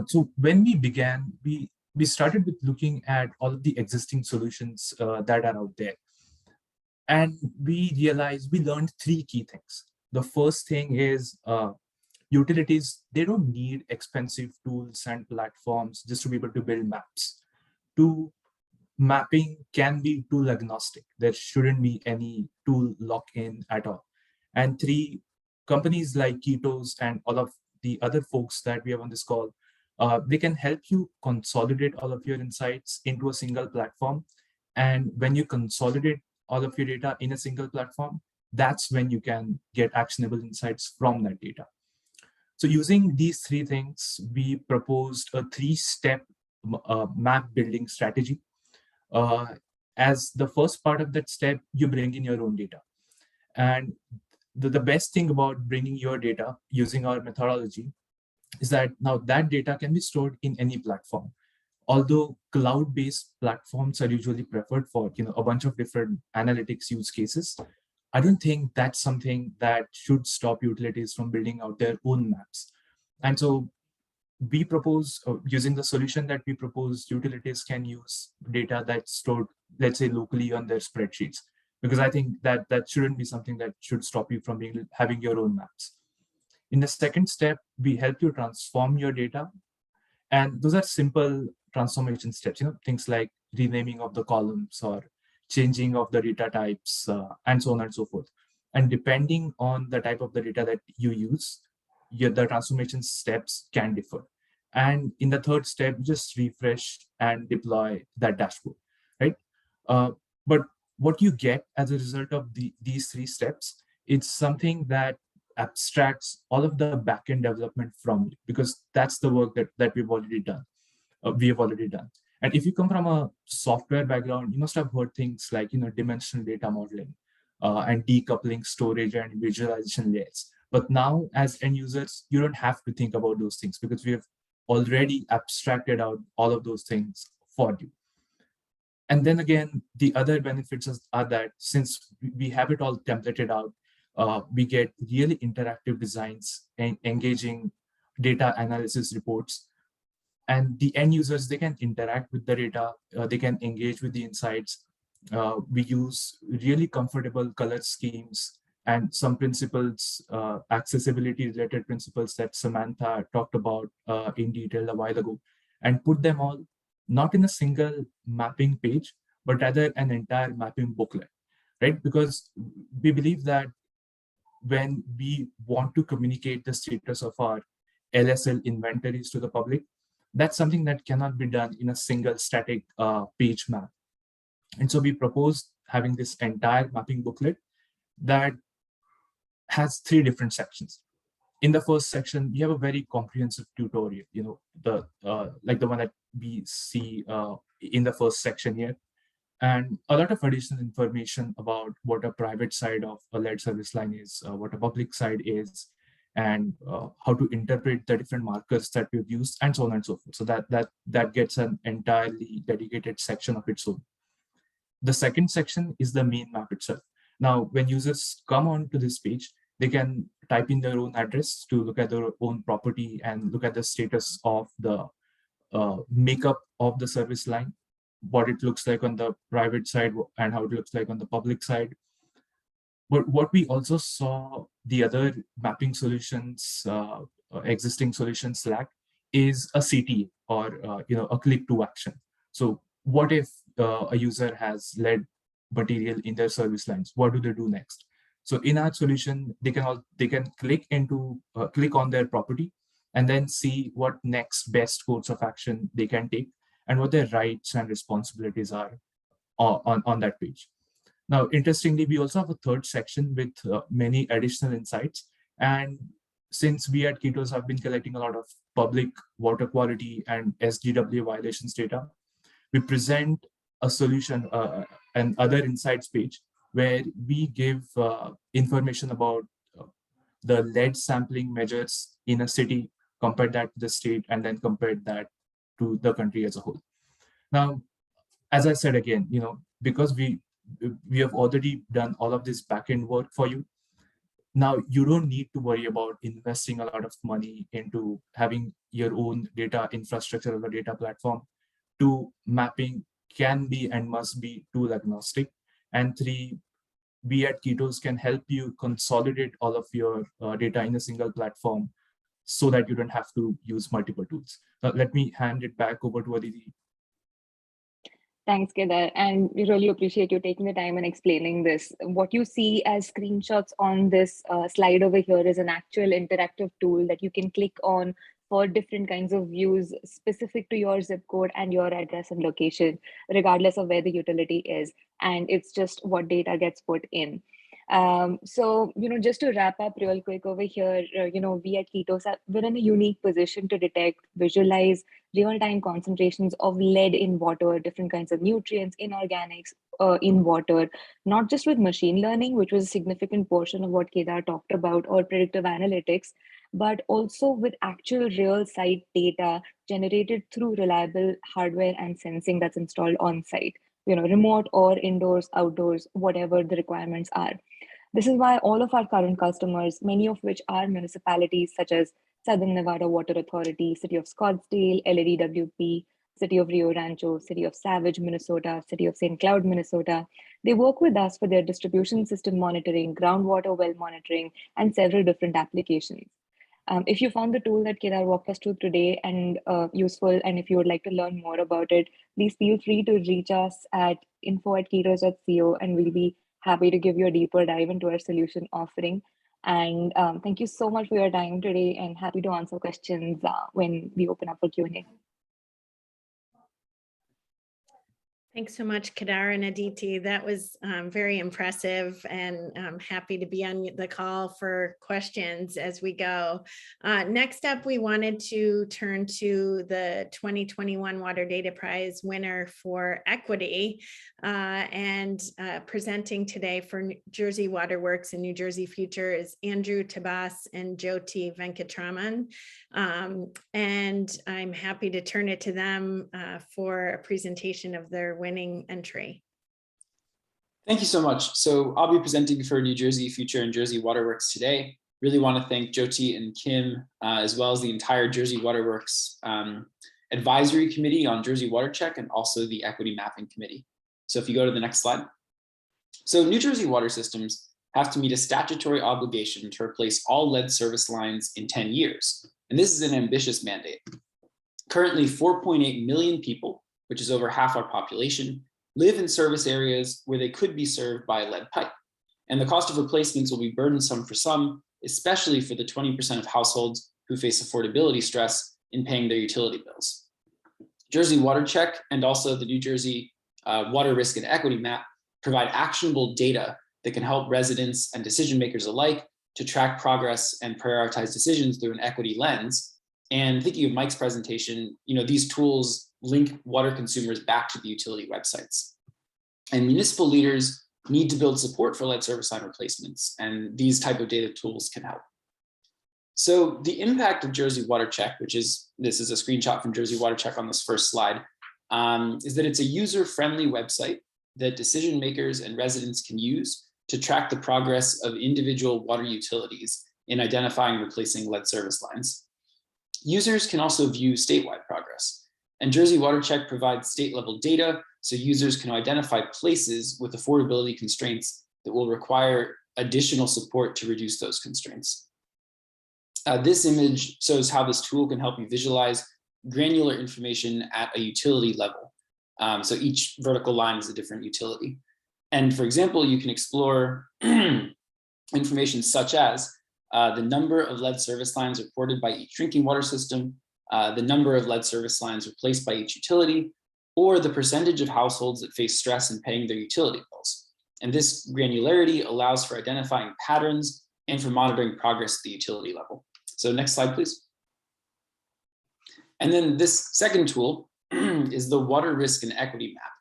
Speaker 5: So when we began, we started with looking at all of the existing solutions that are out there. And we realized, we learned three key things. The first thing is utilities, they don't need expensive tools and platforms just to be able to build maps. Two, mapping can be tool agnostic. There shouldn't be any tool lock-in at all. And three, companies like Ketos and all of the other folks that we have on this call, they can help you consolidate all of your insights into a single platform. And when you consolidate all of your data in a single platform, that's when you can get actionable insights from that data. So using these three things, we proposed a three-step map building strategy. As the first part of that step, you bring in your own data. And the best thing about bringing your data using our methodology is that now that data can be stored in any platform. Although cloud-based platforms are usually preferred for a bunch of different analytics use cases, I don't think that's something that should stop utilities from building out their own maps. And so we propose, using the solution that we propose, utilities can use data that's stored, let's say, locally on their spreadsheets, because I think that shouldn't be something that should stop you from having your own maps. In the second step, we help you transform your data. And those are simple transformation steps, things like renaming of the columns or changing of the data types, and so on and so forth. And depending on the type of the data that you use, the transformation steps can differ. And in the third step, just refresh and deploy that dashboard, right? But what you get as a result of these three steps, it's something that abstracts all of the backend development from you, because that's the work that we've already done. And if you come from a software background, you must have heard things like dimensional data modeling and decoupling storage and visualization layers. But now, as end users, you don't have to think about those things because we have already abstracted out all of those things for you. And then again, the other benefits are that since we have it all templated out, we get really interactive designs and engaging data analysis reports. And the end users, they can interact with the data, they can engage with the insights. We use really comfortable color schemes and some principles, accessibility related principles that Samantha talked about in detail a while ago, and put them all not in a single mapping page, but rather an entire mapping booklet, right? Because we believe that when we want to communicate the status of our LSL inventories to the public, that's something that cannot be done in a single static page map. And so we proposed having this entire mapping booklet that has 3 different sections. In the first section, we have a very comprehensive tutorial, the like the one that we see in the first section here, and a lot of additional information about what a private side of a lead service line is, what a public side is, and how to interpret the different markers that we've used, and so on and so forth. So that gets an entirely dedicated section of its own. The second section is the main map itself. Now, when users come onto this page, they can type in their own address to look at their own property and look at the status of the makeup of the service line, what it looks like on the private side and how it looks like on the public side. But what we also saw the other mapping solutions, existing solutions lack, is a CTA, or a click to action. So what if a user has lead material in their service lines? What do they do next? So in our solution, they can click on their property and then see what next best course of action they can take and what their rights and responsibilities are on that page. Now, interestingly, we also have a third section with many additional insights. And since we at Ketos have been collecting a lot of public water quality and SGW violations data, we present a solution, an other insights page, where we give information about the lead sampling measures in a city, compare that to the state, and then compare that to the country as a whole. Now, as I said again, because we have already done all of this backend work for you, now you don't need to worry about investing a lot of money into having your own data infrastructure or data platform. 2, mapping can be and must be tool agnostic. And 3, we at Ketos can help you consolidate all of your data in a single platform so that you don't have to use multiple tools. Now, let me hand it back over to Aditi.
Speaker 4: Thanks, Kedar. And we really appreciate you taking the time and explaining this. What you see as screenshots on this slide over here is an actual interactive tool that you can click on for different kinds of views specific to your zip code and your address and location, regardless of where the utility is. And it's just what data gets put in. So, just to wrap up real quick over here, we at Ketos, we're in a unique position to detect, visualize real-time concentrations of lead in water, different kinds of nutrients, inorganics in water, not just with machine learning, which was a significant portion of what Kedar talked about, or predictive analytics, but also with actual real site data generated through reliable hardware and sensing that's installed on site, remote or indoors, outdoors, whatever the requirements are. This is why all of our current customers, many of which are municipalities such as Southern Nevada Water Authority, City of Scottsdale, LADWP, City of Rio Rancho, City of Savage, Minnesota, City of St. Cloud, Minnesota, they work with us for their distribution system monitoring, groundwater well monitoring, and several different applications. If you found the tool that Kedar walked us through today and useful, and if you would like to learn more about it, please feel free to reach us at info@ketos.co, and we'll be happy to give you a deeper dive into our solution offering. And thank you so much for your time today, and happy to answer questions when we open up for Q&A.
Speaker 1: Thanks so much, Kedar and Aditi. That was very impressive, and I'm happy to be on the call for questions as we go. Next up, we wanted to turn to the 2021 Water Data Prize winner for equity, and presenting today for New Jersey Waterworks and New Jersey Future is Andrew Tabas and Jyoti Venkatraman. And I'm happy to turn it to them for a presentation of their winning entry.
Speaker 6: Thank you so much. So I'll be presenting for New Jersey Future and Jersey Waterworks today. Really want to thank Jyoti and Kim, as well as the entire Jersey Waterworks Advisory Committee on Jersey Water Check, and also the Equity Mapping Committee. So if you go to the next slide. So New Jersey water systems have to meet a statutory obligation to replace all lead service lines in 10 years. And this is an ambitious mandate. Currently, 4.8 million people, which is over half our population, live in service areas where they could be served by a lead pipe. And the cost of replacements will be burdensome for some, especially for the 20% of households who face affordability stress in paying their utility bills. Jersey Water Check and also the New Jersey Water Risk and Equity Map provide actionable data that can help residents and decision makers alike to track progress and prioritize decisions through an equity lens. And thinking of Mike's presentation, these tools link water consumers back to the utility websites. And municipal leaders need to build support for lead service line replacements, and these type of data tools can help. So the impact of Jersey Water Check, this is a screenshot from Jersey Water Check on this first slide, is that it's a user-friendly website that decision makers and residents can use to track the progress of individual water utilities in identifying and replacing lead service lines. Users can also view statewide progress, and Jersey Water Check provides state-level data so users can identify places with affordability constraints that will require additional support to reduce those constraints. This image shows how this tool can help you visualize granular information at a utility level. So each vertical line is a different utility. And for example, you can explore information such as the number of lead service lines reported by each drinking water system, the number of lead service lines replaced by each utility, or the percentage of households that face stress in paying their utility bills. And this granularity allows for identifying patterns and for monitoring progress at the utility level. So next slide, please. And then this second tool is the Water Risk and Equity Map.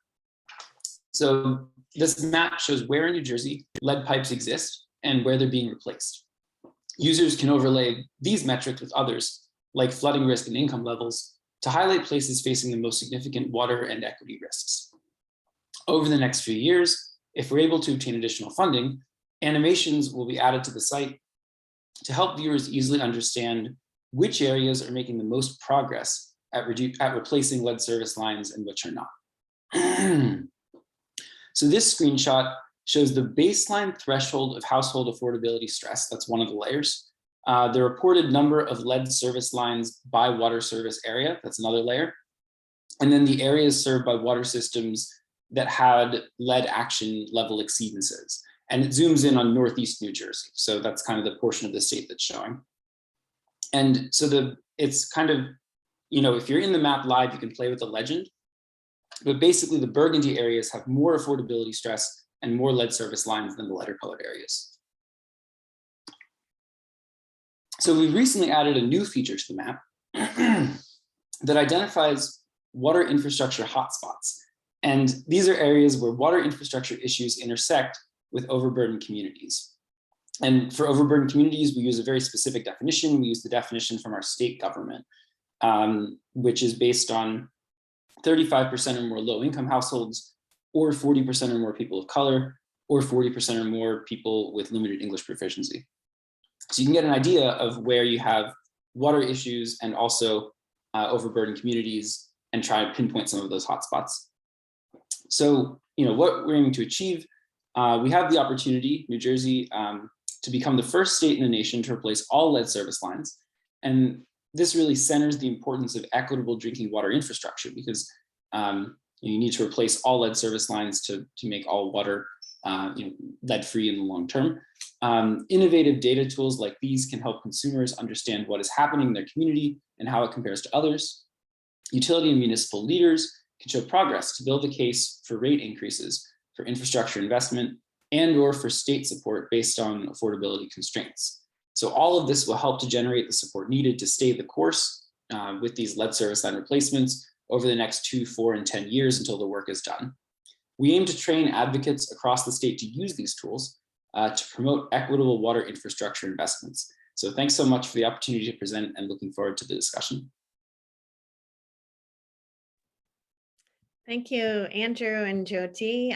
Speaker 6: So this map shows where in New Jersey lead pipes exist and where they're being replaced. Users can overlay these metrics with others, like flooding risk and income levels, to highlight places facing the most significant water and equity risks. Over the next few years, if we're able to obtain additional funding, animations will be added to the site to help viewers easily understand which areas are making the most progress at replacing lead service lines and which are not. So this screenshot shows the baseline threshold of household affordability stress. That's one of the layers. The reported number of lead service lines by water service area, that's another layer. And then the areas served by water systems that had lead action level exceedances. And it zooms in on Northeast New Jersey. So that's kind of the portion of the state that's showing. And so it's kind of, if you're in the map live, you can play with the legend. But basically the burgundy areas have more affordability stress and more lead service lines than the lighter colored areas. So we recently added a new feature to the map that identifies water infrastructure hotspots. And these are areas where water infrastructure issues intersect with overburdened communities. And for overburdened communities, we use a very specific definition. We use the definition from our state government, which is based on 35% or more low-income households, or 40% or more people of color, or 40% or more people with limited English proficiency. So you can get an idea of where you have water issues and also overburdened communities and try to pinpoint some of those hotspots. So, what we're aiming to achieve, we have the opportunity, New Jersey, to become the first state in the nation to replace all lead service lines. And this really centers the importance of equitable drinking water infrastructure because you need to replace all lead service lines to make all water lead-free in the long term. Innovative data tools like these can help consumers understand what is happening in their community and how it compares to others. Utility and municipal leaders can show progress to build a case for rate increases, for infrastructure investment, and or for state support based on affordability constraints. So all of this will help to generate the support needed to stay the course with these lead service line replacements over the next 2, 4, and 10 years until the work is done. We aim to train advocates across the state to use these tools to promote equitable water infrastructure investments. So thanks so much for the opportunity to present and looking forward to the discussion.
Speaker 1: Thank you, Andrew and Jyoti.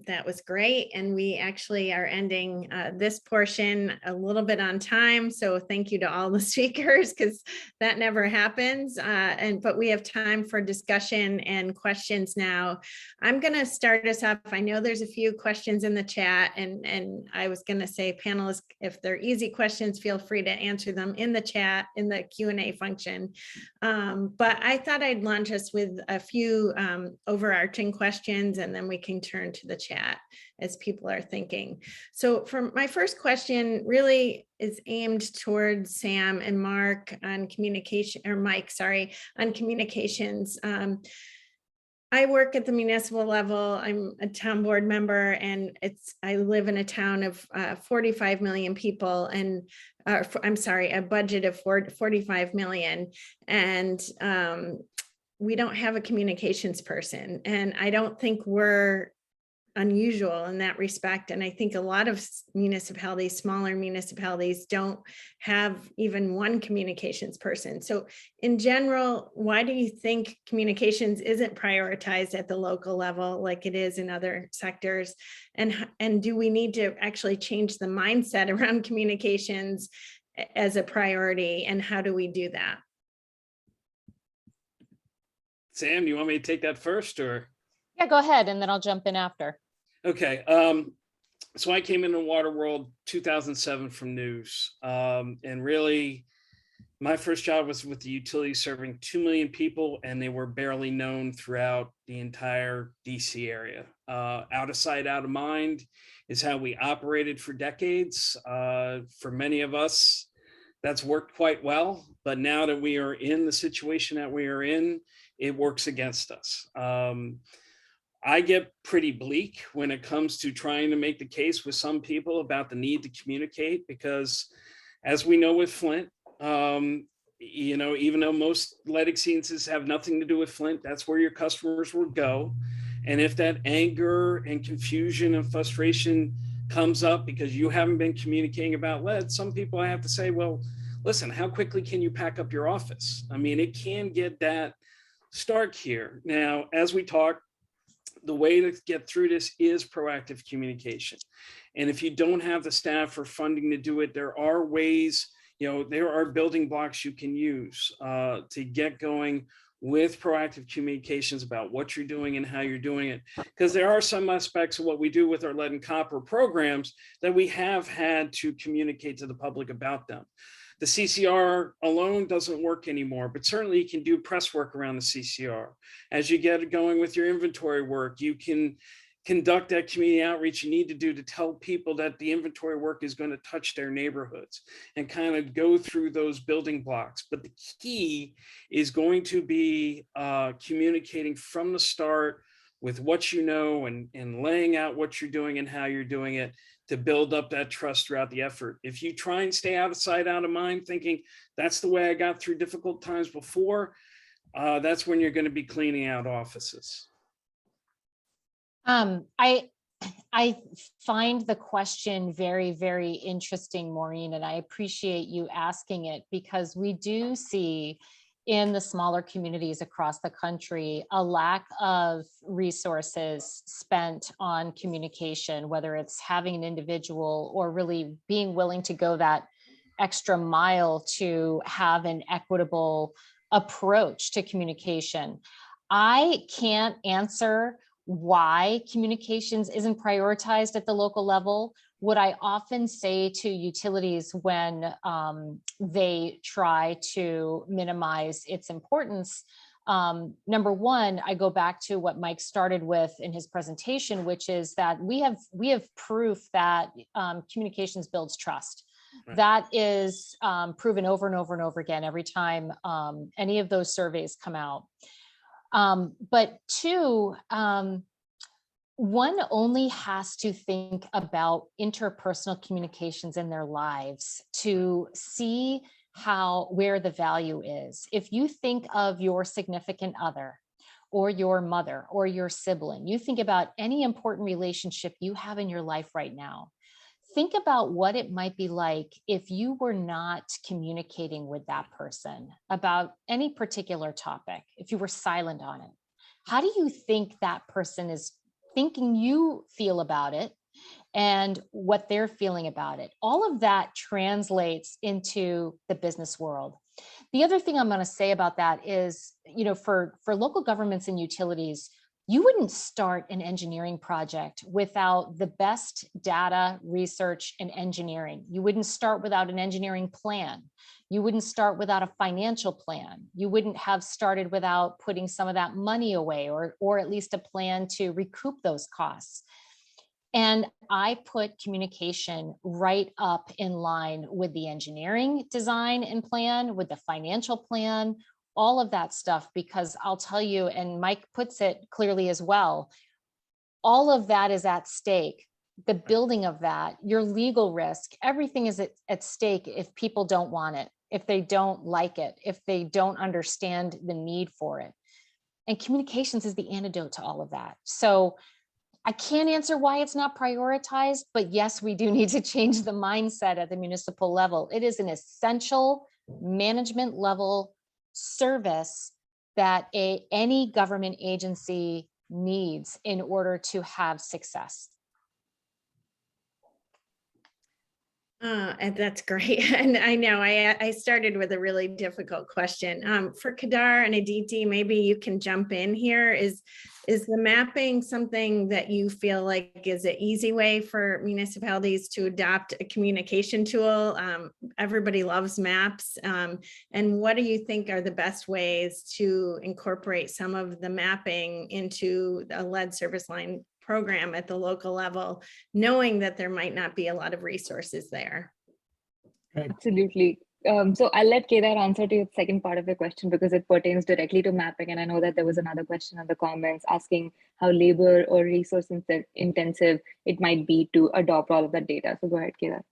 Speaker 1: That was great. And we actually are ending this portion a little bit on time. So thank you to all the speakers because that never happens. But we have time for discussion and questions now. I'm going to start us off. I know there's a few questions in the chat and I was going to say panelists, if they're easy questions, feel free to answer them in the chat, in the Q&A function. But I thought I'd launch us with a few overarching questions, and then we can turn to the chat as people are thinking. So for my first question really is aimed towards Sam and Mark on communication, or Mike, sorry, on communications. I work at the municipal level. I'm a town board member, and I live in a town of 45 million people, and I'm sorry, a budget of 45 million. And we don't have a communications person. And I don't think we're unusual in that respect. And I think a lot of municipalities, smaller municipalities, don't have even one communications person. So in general, why do you think communications isn't prioritized at the local level like it is in other sectors? And do we need to actually change the mindset around communications as a priority? And how do we do that?
Speaker 2: Sam, do you want me to take that first, or?
Speaker 3: Yeah, go ahead, and then I'll jump in after.
Speaker 2: Okay, so I came into the water world 2007 from news, and really my first job was with the utility serving 2 million people, and they were barely known throughout the entire DC area. Out of sight, out of mind is how we operated for decades. For many of us, that's worked quite well, but now that we are in the situation that we are in, it works against us. I get pretty bleak when it comes to trying to make the case with some people about the need to communicate, because as we know with Flint, you know, even though most lead exceedances have nothing to do with Flint, that's where your customers will go. And if that anger and confusion and frustration comes up because you haven't been communicating about lead, some people, I have to say, well, listen, how quickly can you pack up your office? I mean, it can get that stark here. Now, as we talk, the way to get through this is proactive communication. And if you don't have the staff or funding to do it, there are ways, you know, there are building blocks you can use to get going with proactive communications about what you're doing and how you're doing it. Because there are some aspects of what we do with our lead and copper programs that we have had to communicate to the public about them. The CCR alone doesn't work anymore, but certainly you can do press work around the CCR. As you get going with your inventory work, you can conduct that community outreach you need to do to tell people that the inventory work is going to touch their neighborhoods, and kind of go through those building blocks. But the key is going to be communicating from the start with what you know, and laying out what you're doing and how you're doing it, to build up that trust throughout the effort. If you try and stay out of sight, out of mind, thinking that's the way I got through difficult times before, that's when you're going to be cleaning out offices.
Speaker 3: I find the question very, very interesting, Maureen, and I appreciate you asking it, because we do see in the smaller communities across the country a lack of resources spent on communication, whether it's having an individual or really being willing to go that extra mile to have an equitable approach to communication. I can't answer why communications isn't prioritized at the local level. What I often say to utilities when they try to minimize its importance, number one, I go back to what Mike started with in his presentation, which is that we have proof that communications builds trust. Right. That is proven over and over and over again every time any of those surveys come out. But two, one only has to think about interpersonal communications in their lives to see where the value is. If you think of your significant other or your mother or your sibling, you think about any important relationship you have in your life right now. Think about what it might be like if you were not communicating with that person about any particular topic, if you were silent on it. How do you think that person is thinking you feel about it and what they're feeling about it? All of that translates into the business world. The other thing I'm going to say about that is, you know, for local governments and utilities, you wouldn't start an engineering project without the best data, research, and engineering. You wouldn't start without an engineering plan. You wouldn't start without a financial plan. You wouldn't have started without putting some of that money away, or at least a plan to recoup those costs. And I put communication right up in line with the engineering design and plan, with the financial plan, all of that stuff, because I'll tell you, and Mike puts it clearly as well, all of that is at stake. The building of that, your legal risk, everything is at stake if people don't want it, if they don't like it, if they don't understand the need for it. And communications is the antidote to all of that. So I can't answer why it's not prioritized, but yes, we do need to change the mindset at the municipal level. It is an essential management level service that any government agency needs in order to have success.
Speaker 1: And that's great. And I know I started with a really difficult question. For Kedar and Aditi, maybe you can jump in here. Is the mapping something that you feel like is an easy way for municipalities to adopt a communication tool? Everybody loves maps. And what do you think are the best ways to incorporate some of the mapping into a lead service line program at the local level, knowing that there might not be a lot of resources there?
Speaker 5: Right.
Speaker 4: Absolutely. So I'll let Kedar answer to your second part of your question because it pertains directly to mapping. And I know that there was another question in the comments asking how labor or resource intensive it might be to adopt all of that data. So go ahead, Kedar.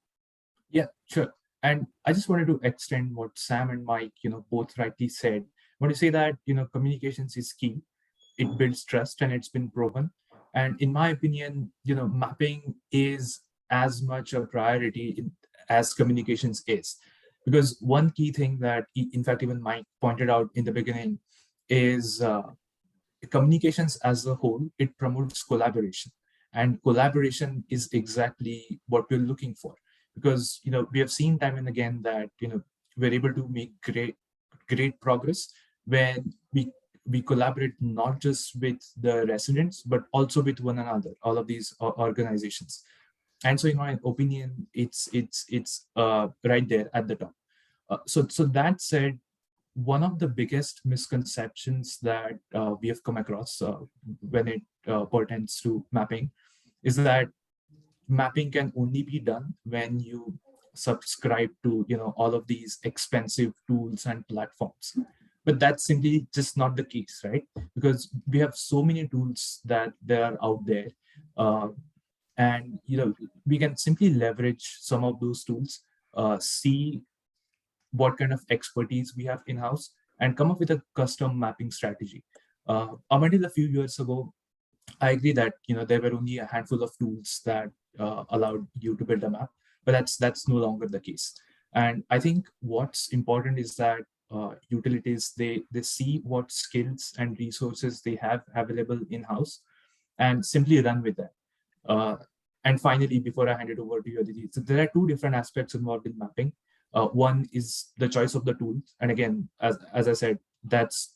Speaker 5: Yeah, sure. And I just wanted to extend what Sam and Mike, both rightly said. I want to say that, communications is key. It builds trust and it's been proven. And in my opinion, mapping is as much a priority as communications is. Because one key thing that, in fact, even Mike pointed out in the beginning is communications as a whole, it promotes collaboration. And collaboration is exactly what we're looking for. Because, we have seen time and again that, we're able to make great progress when we collaborate not just with the residents, but also with one another, all of these organizations. And so in my opinion, it's right there at the top. So that said, one of the biggest misconceptions that we have come across when it pertains to mapping is that mapping can only be done when you subscribe to all of these expensive tools and platforms. But that's simply just not the case, right? Because we have so many tools that are out there. And we can simply leverage some of those tools, see what kind of expertise we have in-house, and come up with a custom mapping strategy. Up until a few years ago, I agree that there were only a handful of tools that allowed you to build a map, but that's no longer the case. And I think what's important is that utilities, they see what skills and resources they have available in-house and simply run with that. And finally, before I hand it over to you, Aditi, so there are two different aspects involved in mapping. One is the choice of the tool. And again, as I said, that's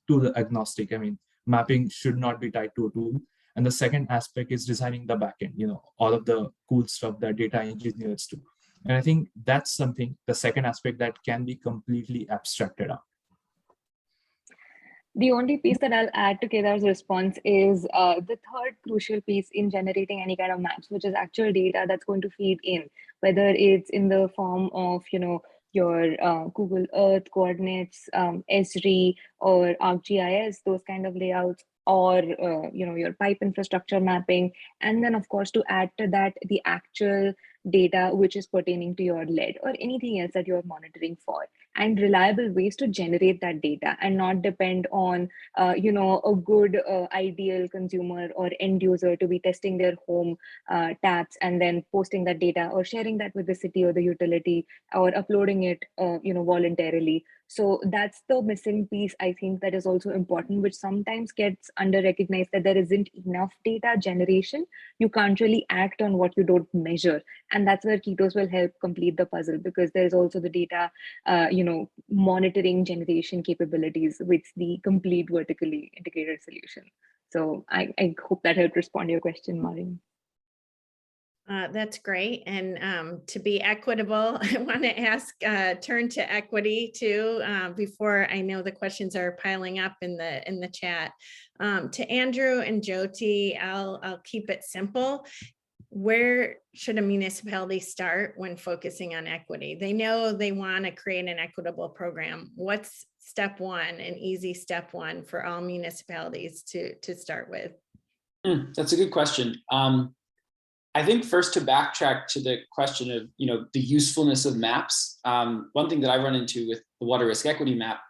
Speaker 5: tool agnostic. I mean, mapping should not be tied to a tool. And the second aspect is designing the backend, all of the cool stuff that data engineers do. And I think that's something, the second aspect, that can be completely abstracted out.
Speaker 4: The only piece that I'll add to Kedar's response is the third crucial piece in generating any kind of maps, which is actual data that's going to feed in, whether it's in the form of, your Google Earth coordinates, Esri or ArcGIS, those kind of layouts, or your pipe infrastructure mapping. And then, of course, to add to that, the actual data which is pertaining to your lead or anything else that you're monitoring for, and reliable ways to generate that data and not depend on a good ideal consumer or end user to be testing their home taps and then posting that data or sharing that with the city or the utility or uploading it voluntarily. So that's the missing piece, I think, that is also important, which sometimes gets under recognized, that there isn't enough data generation. You can't really act on what you don't measure. And that's where Ketos will help complete the puzzle, because there's also the data, monitoring generation capabilities with the complete vertically integrated solution. So I hope that helped respond to your question, Maureen.
Speaker 1: That's great. And to be equitable, I want to ask, turn to equity too, before I know the questions are piling up in the chat. To Andrew and Jyoti, I'll keep it simple. Where should a municipality start when focusing on equity? They know they want to create an equitable program. What's step one, an easy step one for all municipalities to start with?
Speaker 6: That's a good question. I think first to backtrack to the question of, the usefulness of maps. One thing that I run into with the water risk equity map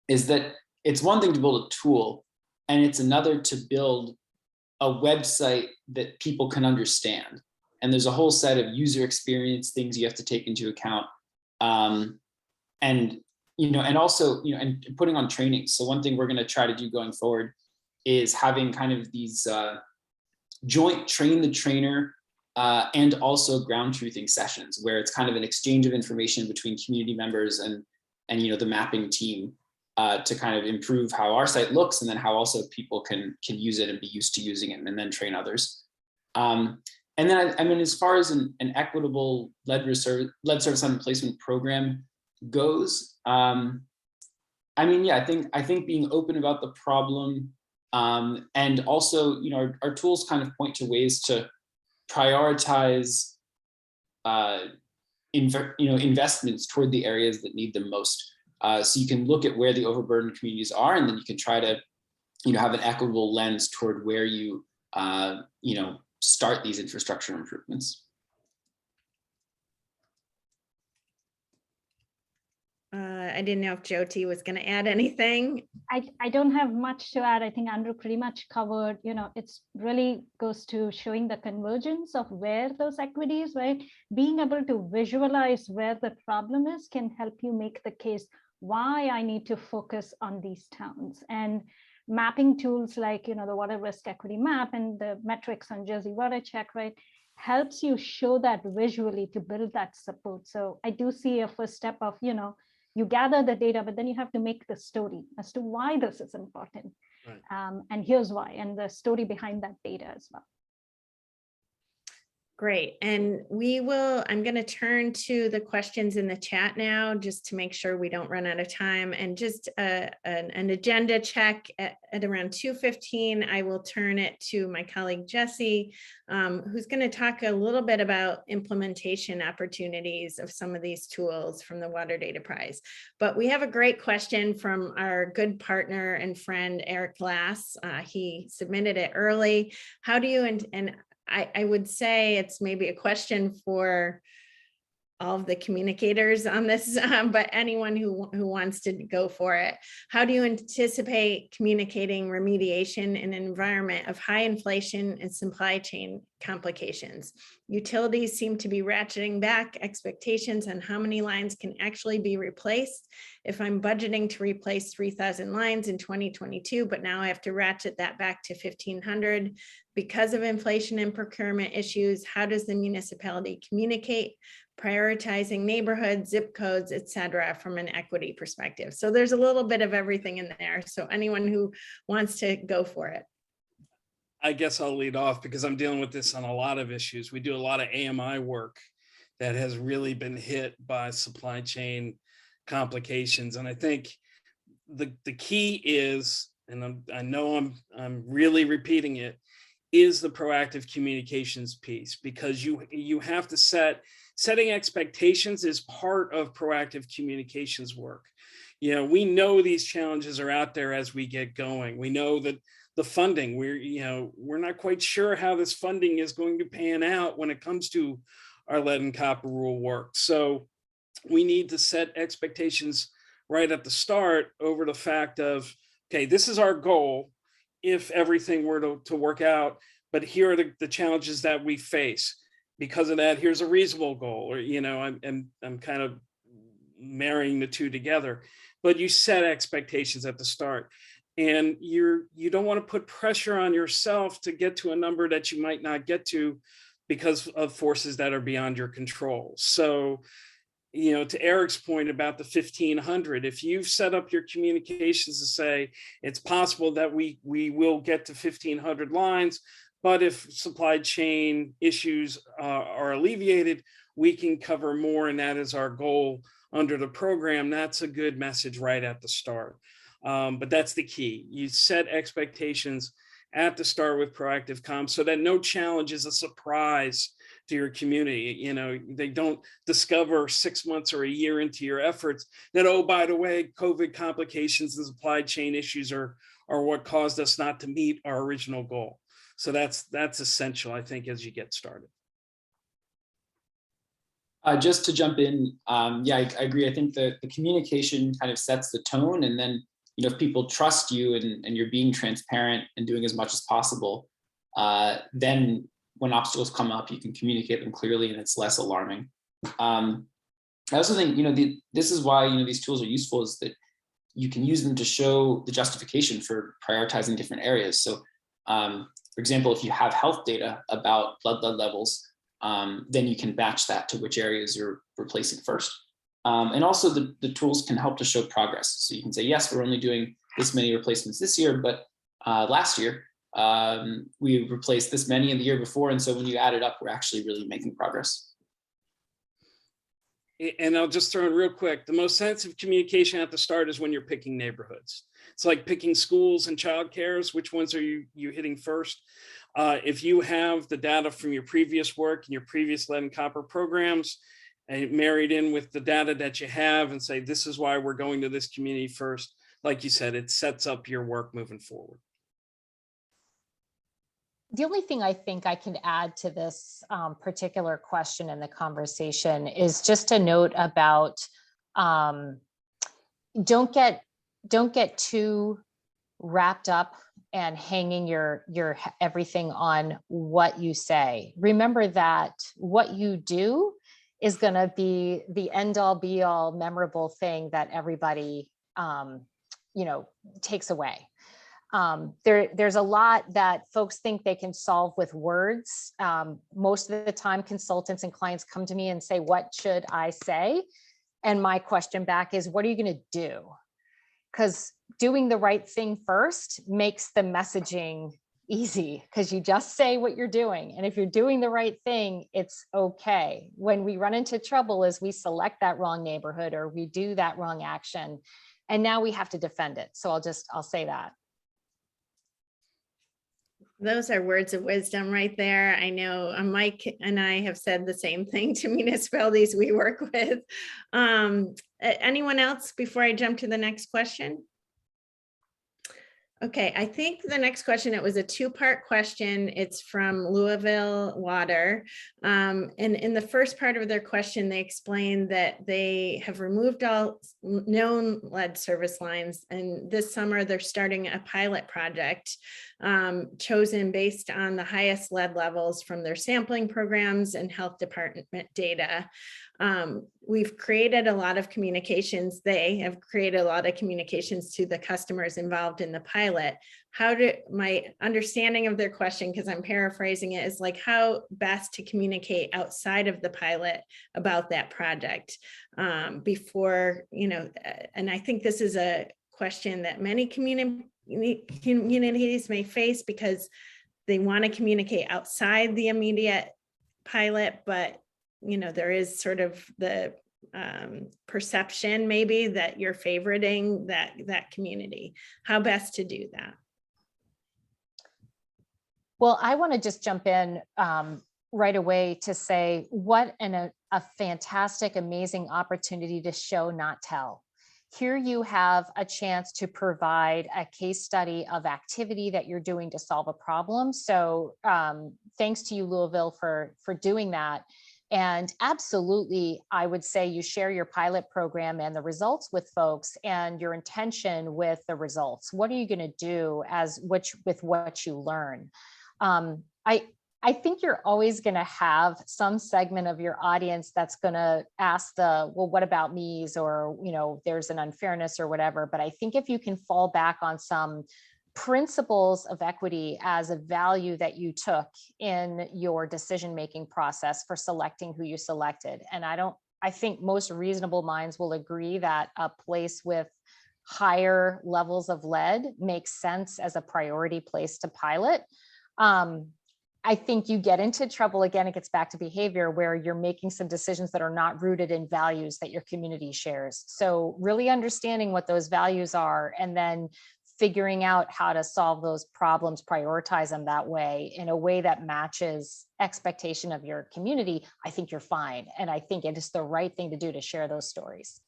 Speaker 6: is that it's one thing to build a tool, and it's another to build a website that people can understand. And there's a whole set of user experience things you have to take into account. And also, and putting on training. So one thing we're going to try to do going forward is having kind of these joint train the trainer and also ground truthing sessions, where it's kind of an exchange of information between community members and the mapping team to kind of improve how our site looks, and then how also people can use it and be used to using it, and then train others. And then as far as an equitable lead service on placement program goes, I think being open about the problem, and also, our tools kind of point to ways to prioritize, investments toward the areas that need them most. So you can look at where the overburdened communities are, and then you can try to, have an equitable lens toward where you, start these infrastructure improvements.
Speaker 1: I didn't know if Jyoti was going to add anything.
Speaker 7: I don't have much to add. I think Andrew pretty much covered, it's really goes to showing the convergence of where those equities, right? Being able to visualize where the problem is can help you make the case why I need to focus on these towns. And mapping tools like, the water risk equity map and the metrics on Jersey Water Check, right, helps you show that visually to build that support. So I do see a first step of, you gather the data, but then you have to make the story as to why this is important. Right. And here's why, and the story behind that data as well.
Speaker 1: Great. And I'm going to turn to the questions in the chat now, just to make sure we don't run out of time. And just an agenda check at around 2:15, I will turn it to my colleague, Jesse, who's going to talk a little bit about implementation opportunities of some of these tools from the Water Data Prize. But we have a great question from our good partner and friend, Eric Glass. He submitted it early. How do you, and I would say it's maybe a question for all of the communicators on this, but anyone who wants to go for it. How do you anticipate communicating remediation in an environment of high inflation and supply chain complications? Utilities seem to be ratcheting back expectations on how many lines can actually be replaced. If I'm budgeting to replace 3,000 lines in 2022, but now I have to ratchet that back to 1,500 because of inflation and procurement issues, how does the municipality communicate, prioritizing neighborhoods, zip codes, et cetera, from an equity perspective? So there's a little bit of everything in there. So anyone who wants to go for it.
Speaker 2: I guess I'll lead off because I'm dealing with this on a lot of issues. We do a lot of AMI work that has really been hit by supply chain complications. And I think the key is, and I know I'm really repeating it, is the proactive communications piece, because you have to setting expectations is part of proactive communications work. We know these challenges are out there as we get going. We know that the funding, we're not quite sure how this funding is going to pan out when it comes to our lead and copper rule work. So we need to set expectations right at the start over the fact of, okay, this is our goal if everything were to work out, but here are the challenges that we face. Because of that, here's a reasonable goal, or, I'm kind of marrying the two together, but you set expectations at the start. And you don't want to put pressure on yourself to get to a number that you might not get to because of forces that are beyond your control. So, to Eric's point about the 1,500, if you've set up your communications to say it's possible that we will get to 1,500 lines, But if supply chain issues are alleviated, we can cover more, and that is our goal under the program. That's a good message right at the start. But that's the key. You set expectations at the start with proactive comms so that no challenge is a surprise to your community. You know, they don't discover 6 months or a year into your efforts that, oh, by the way, COVID complications and supply chain issues are what caused us not to meet our original goal. So that's essential, I think, as you get started.
Speaker 6: Just to jump in, yeah, I agree. I think that the communication kind of sets the tone, and then, you know, if people trust you and you're being transparent and doing as much as possible, then when obstacles come up, you can communicate them clearly and it's less alarming. I also think, you know, this is why, you know, these tools are useful, is that you can use them to show the justification for prioritizing different areas. So, for example, if you have health data about blood levels, then you can batch that to which areas you're replacing first. And also the tools can help to show progress. So you can say, yes, we're only doing this many replacements this year, but last year we replaced this many in the year before. And so when you add it up, we're actually really making progress.
Speaker 2: And I'll just throw in real quick, the most sensitive communication at the start is when you're picking neighborhoods. It's like picking schools and childcares. Which ones are you hitting first? If you have the data from your previous work and your previous lead and copper programs, and married in with the data that you have, and say, this is why we're going to this community first, like you said, it sets up your work moving forward.
Speaker 3: The only thing I think I can add to this particular question in the conversation is just a note about don't get too wrapped up and hanging your everything on what you say. Remember that what you do is going to be the end all be all memorable thing that everybody you know, takes away. There's a lot that folks think they can solve with words. Most of the time, consultants and clients come to me and say, what should I say? And my question back is, what are you going to do? Because doing the right thing first makes the messaging easy, because you just say what you're doing. And if you're doing the right thing, it's okay. When we run into trouble is we select that wrong neighborhood or we do that wrong action, and now we have to defend it. So I'll say that.
Speaker 1: Those are words of wisdom right there. I know Mike and I have said the same thing to municipalities we work with. Anyone else before I jump to the next question? Okay, I think the next question, it was a two-part question. It's from Louisville Water. And in the first part of their question, they explained that they have removed all known lead service lines. And this summer, they're starting a pilot project chosen based on the highest lead levels from their sampling programs and health department data. We've created a lot of communications. They have created a lot of communications to the customers involved in the pilot. My understanding of their question, because I'm paraphrasing it, is like how best to communicate outside of the pilot about that project before, you know, and I think this is a question that many communities may face because they want to communicate outside the immediate pilot, but you know, there is sort of the perception maybe that you're favoriting that community. How best to do that?
Speaker 3: Well, I want to just jump in right away to say what a fantastic, amazing opportunity to show, not tell. Here you have a chance to provide a case study of activity that you're doing to solve a problem. So thanks to you, Louisville, for doing that. And absolutely, I would say you share your pilot program and the results with folks and your intention with the results. What are you going to do with what you learn? I think you're always going to have some segment of your audience that's going to ask well, what about me's, or, you know, there's an unfairness or whatever. But I think if you can fall back on some principles of equity as a value that you took in your decision-making process for selecting who you selected. And I think most reasonable minds will agree that a place with higher levels of lead makes sense as a priority place to pilot. I think you get into trouble again, it gets back to behavior where you're making some decisions that are not rooted in values that your community shares. So really understanding what those values are and then figuring out how to solve those problems, prioritize them that way in a way that matches expectation of your community, I think you're fine. And I think it is the right thing to do to share those stories.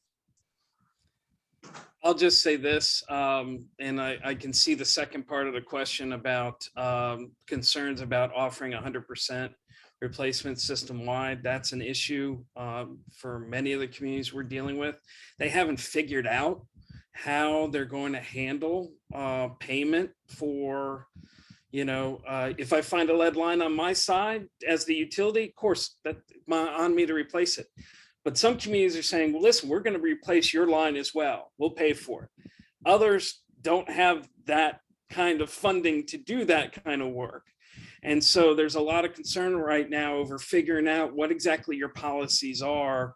Speaker 2: I'll just say this, and I can see the second part of the question about concerns about offering 100% replacement system-wide. That's an issue for many of the communities we're dealing with. They haven't figured out how they're going to handle payment for, if I find a lead line on my side as the utility, of course, that's on me to replace it. But some communities are saying, well, listen, we're going to replace your line as well. We'll pay for it. Others don't have that kind of funding to do that kind of work. And so there's a lot of concern right now over figuring out what exactly your policies are.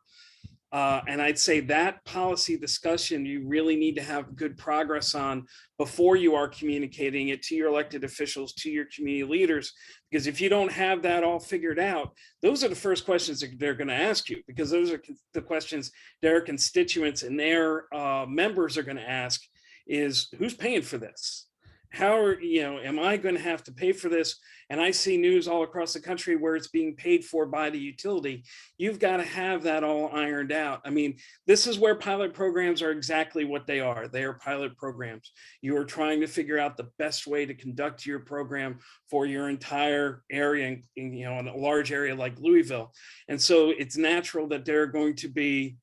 Speaker 2: And I'd say that policy discussion, you really need to have good progress on before you are communicating it to your elected officials, to your community leaders, because if you don't have that all figured out, those are the first questions that they're going to ask you, because those are the questions their constituents and their members are going to ask is, who's paying for this? How are, am I going to have to pay for this? And I see news all across the country where it's being paid for by the utility. You've got to have that all ironed out. I mean, this is where pilot programs are exactly what they are. They are pilot programs. You are trying to figure out the best way to conduct your program for your entire area, in a large area like Louisville. And so it's natural that they're going to be,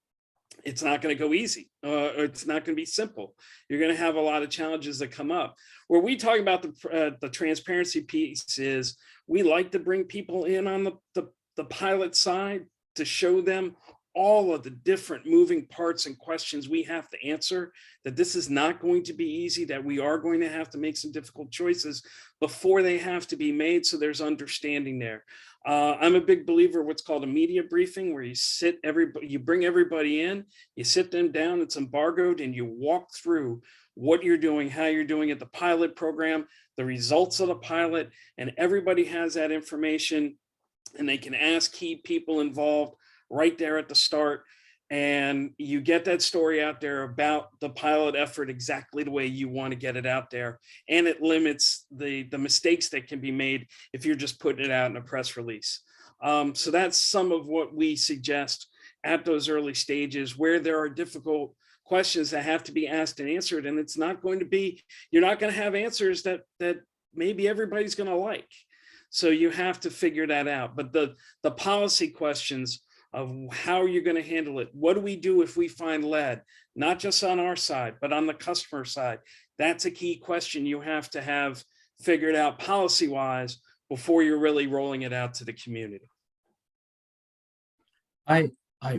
Speaker 2: it's not going to go easy. It's not going to be simple. You're going to have a lot of challenges that come up. Where we talk about the transparency piece is we like to bring people in on the pilot side to show them all of the different moving parts and questions we have to answer, that this is not going to be easy, that we are going to have to make some difficult choices before they have to be made. So there's understanding there. I'm a big believer of what's called a media briefing, where you bring everybody in, you sit them down, it's embargoed, and you walk through what you're doing, how you're doing it, the pilot program, the results of the pilot, and everybody has that information, and they can ask key people involved right there at the start. And you get that story out there about the pilot effort exactly the way you want to get it out there. And it limits the mistakes that can be made if you're just putting it out in a press release. So that's some of what we suggest at those early stages, where there are difficult questions that have to be asked and answered. And it's not going to be, you're not going to have answers that maybe everybody's going to like. So you have to figure that out. But the policy questions of how you're going to handle it. What do we do if we find lead, not just on our side, but on the customer side? That's a key question you have to have figured out policy-wise before you're really rolling it out to the community.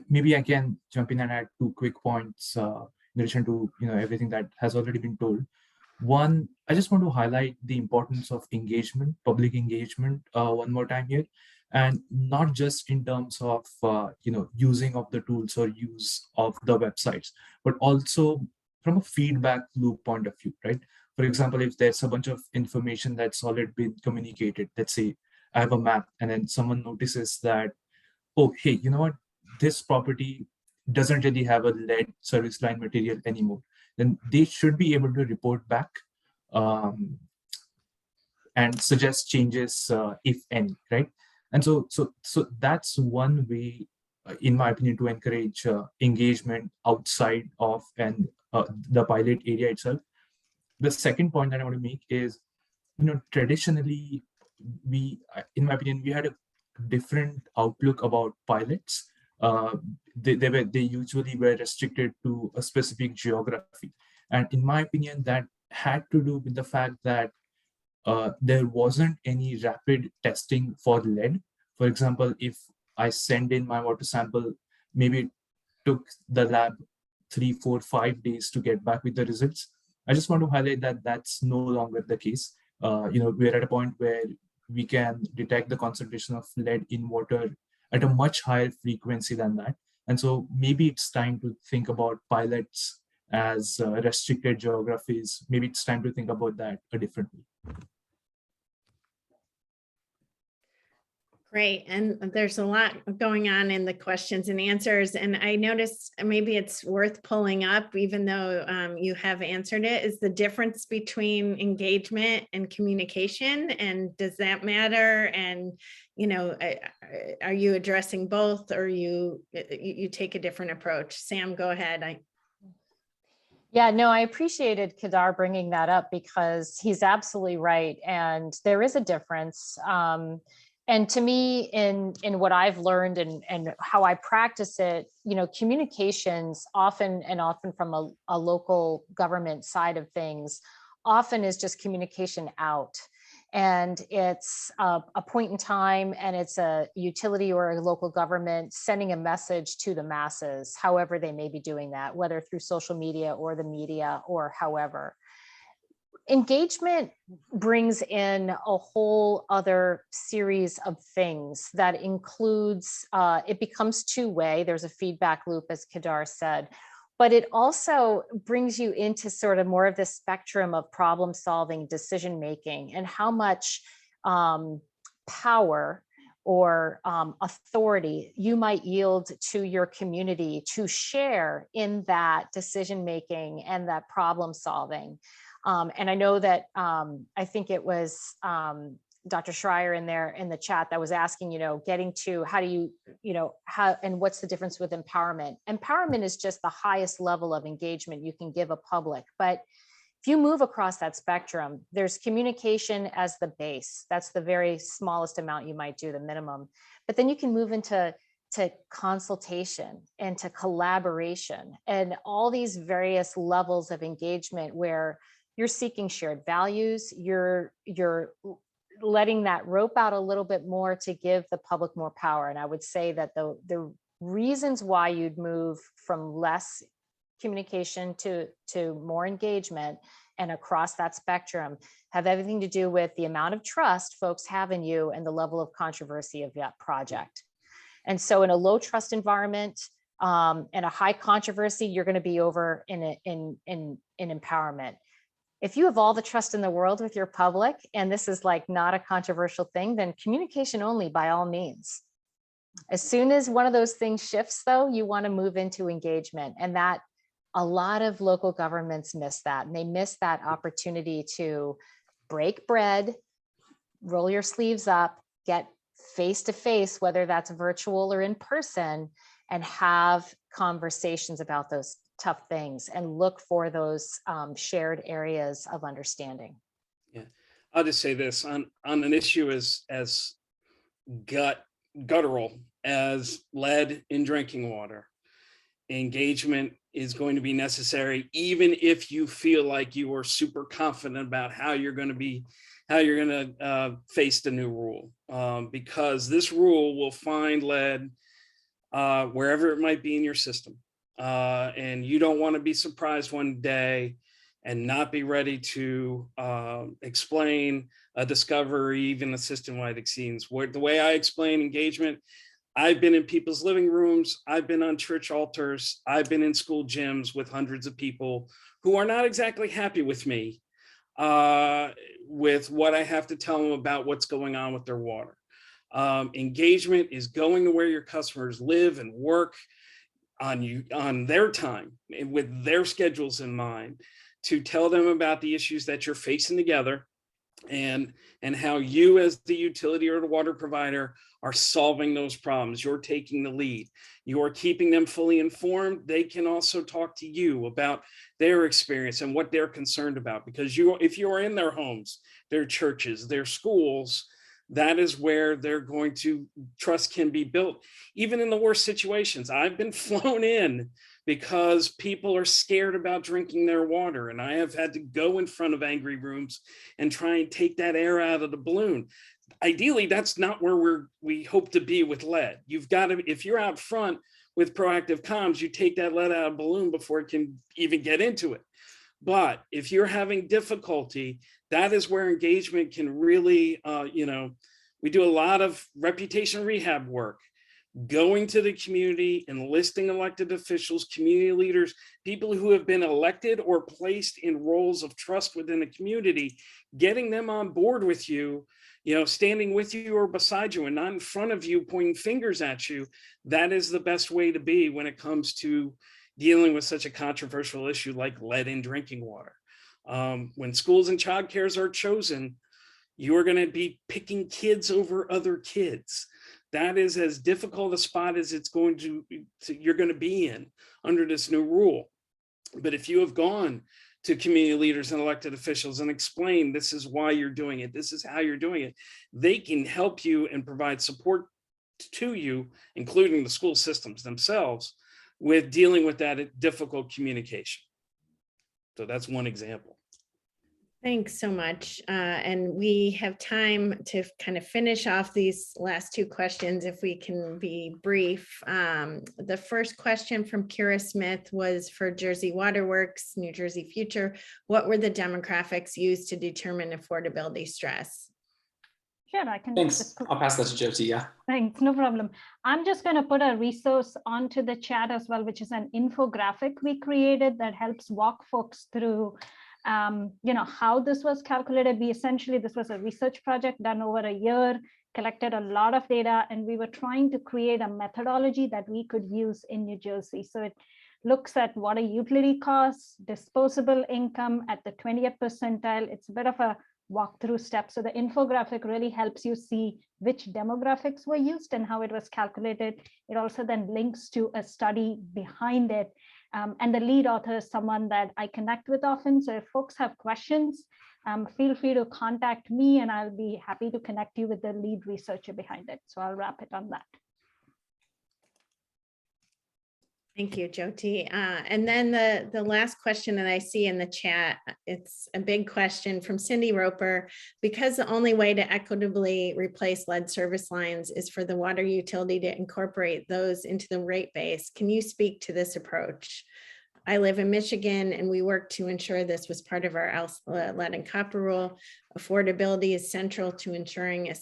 Speaker 5: Maybe I can jump in and add 2 quick points in addition to everything that has already been told. One, I just want to highlight the importance of engagement, public engagement, one more time here. And not just in terms of using of the tools or use of the websites, but also from a feedback loop point of view, right? For example, if there's a bunch of information that's already been communicated, let's say I have a map and then someone notices that, oh, hey, you know what? This property doesn't really have a lead service line material anymore. Then they should be able to report back and suggest changes, if any, right? And so that's one way, in my opinion, to encourage engagement outside of the pilot area itself. The second point that I want to make is, traditionally, in my opinion, we had a different outlook about pilots. They usually were restricted to a specific geography, and in my opinion, that had to do with the fact that there wasn't any rapid testing for lead. For example, if I send in my water sample, maybe it took the lab 3, 4, 5 days to get back with the results. I just want to highlight that that's no longer the case. We're at a point where we can detect the concentration of lead in water at a much higher frequency than that. And so maybe it's time to think about pilots as restricted geographies. Maybe it's time to think about that a different way.
Speaker 1: Great. And there's a lot going on in the questions and answers. And I noticed maybe it's worth pulling up, even though you have answered it, is the difference between engagement and communication. And does that matter? And, you know, are you addressing both, or you take a different approach? Sam, go ahead.
Speaker 3: Yeah, no, I appreciated Kedar bringing that up, because he's absolutely right. And there is a difference. And to me, in what I've learned and how I practice it, you know, communications often from a local government side of things, often is just communication out. And it's a point in time, and it's a utility or a local government sending a message to the masses, however they may be doing that, whether through social media or the media or however. Engagement brings in a whole other series of things that includes, it becomes two-way. There's a feedback loop, as Kedar said, but it also brings you into sort of more of the spectrum of problem solving, decision making, and how much power or authority you might yield to your community to share in that decision making and that problem solving. And I know that I think it was Dr. Schreier in the chat that was asking, you know, getting to how do you, you know, how, and what's the difference with empowerment? Empowerment is just the highest level of engagement you can give a public. But if you move across that spectrum, there's communication as the base. That's the very smallest amount you might do, the minimum. But then you can move into consultation and to collaboration and all these various levels of engagement where you're seeking shared values, you're letting that rope out a little bit more to give the public more power. And I would say that the reasons why you'd move from less communication to more engagement and across that spectrum have everything to do with the amount of trust folks have in you and the level of controversy of that project. And so in a low trust environment and a high controversy, you're going to be over in empowerment. If you have all the trust in the world with your public, and this is like not a controversial thing, then communication only by all means. As soon as one of those things shifts, though, you want to move into engagement. And that a lot of local governments miss that. And they miss that opportunity to break bread, roll your sleeves up, get face to face, whether that's virtual or in person, and have conversations about those tough things and look for those shared areas of understanding.
Speaker 2: Yeah, I'll just say this on an issue as guttural as lead in drinking water. Engagement is going to be necessary, even if you feel like you are super confident about how you're going to face the new rule, because this rule will find lead wherever it might be in your system. And you don't want to be surprised one day and not be ready to explain a discovery, even a system-wide exceeds. The way I explain engagement, I've been in people's living rooms, I've been on church altars, I've been in school gyms with hundreds of people who are not exactly happy with me, with what I have to tell them about what's going on with their water. Engagement is going to where your customers live and work on their time and with their schedules in mind, to tell them about the issues that you're facing together and how you as the utility or the water provider are solving those problems. You're taking the lead. You're keeping them fully informed. They can also talk to you about their experience and what they're concerned about, because if you're in their homes, their churches, their schools, that is where they're going to trust can be built. Even in the worst situations, I've been flown in because people are scared about drinking their water. And I have had to go in front of angry rooms and try and take that air out of the balloon. Ideally, that's not where we hope to be with lead. You've got to, if you're out front with proactive comms, you take that lead out of the balloon before it can even get into it. But if you're having difficulty, that is where engagement can really, we do a lot of reputation rehab work, going to the community, enlisting elected officials, community leaders, people who have been elected or placed in roles of trust within the community, getting them on board with you, standing with you or beside you and not in front of you, pointing fingers at you. That is the best way to be when it comes to dealing with such a controversial issue like lead in drinking water. When schools and childcares are chosen, you're going to be picking kids over other kids. That is as difficult a spot as it's going to you're going to be in under this new rule. But if you have gone to community leaders and elected officials and explain, this is why you're doing it, this is how you're doing it, they can help you and provide support to you, including the school systems themselves, with dealing with that difficult communication. So that's one example.
Speaker 1: Thanks so much. And we have time to kind of finish off these last two questions if we can be brief. The first question from Kira Smith was for Jersey Waterworks, New Jersey Future. What were the demographics used to determine affordability stress?
Speaker 7: Sure, I can.
Speaker 6: Thanks. I'll pass that to Jyoti. Yeah.
Speaker 7: Thanks, no problem. I'm just going to put a resource onto the chat as well, which is an infographic we created that helps walk folks through how this was calculated. This was a research project done over a year, collected a lot of data, and we were trying to create a methodology that we could use in New Jersey. So it looks at water utility costs, disposable income at the 20th percentile. It's a bit of a walkthrough step. So the infographic really helps you see which demographics were used and how it was calculated. It also then links to a study behind it. And the lead author is someone that I connect with often. So if folks have questions, feel free to contact me and I'll be happy to connect you with the lead researcher behind it. So I'll wrap it on that.
Speaker 1: Thank you, Jyoti. And then the last question that I see in the chat, it's a big question from Cindy Roper. Because the only way to equitably replace lead service lines is for the water utility to incorporate those into the rate base, can you speak to this approach? I live in Michigan and we work to ensure this was part of our lead and copper rule. Affordability is central to ensuring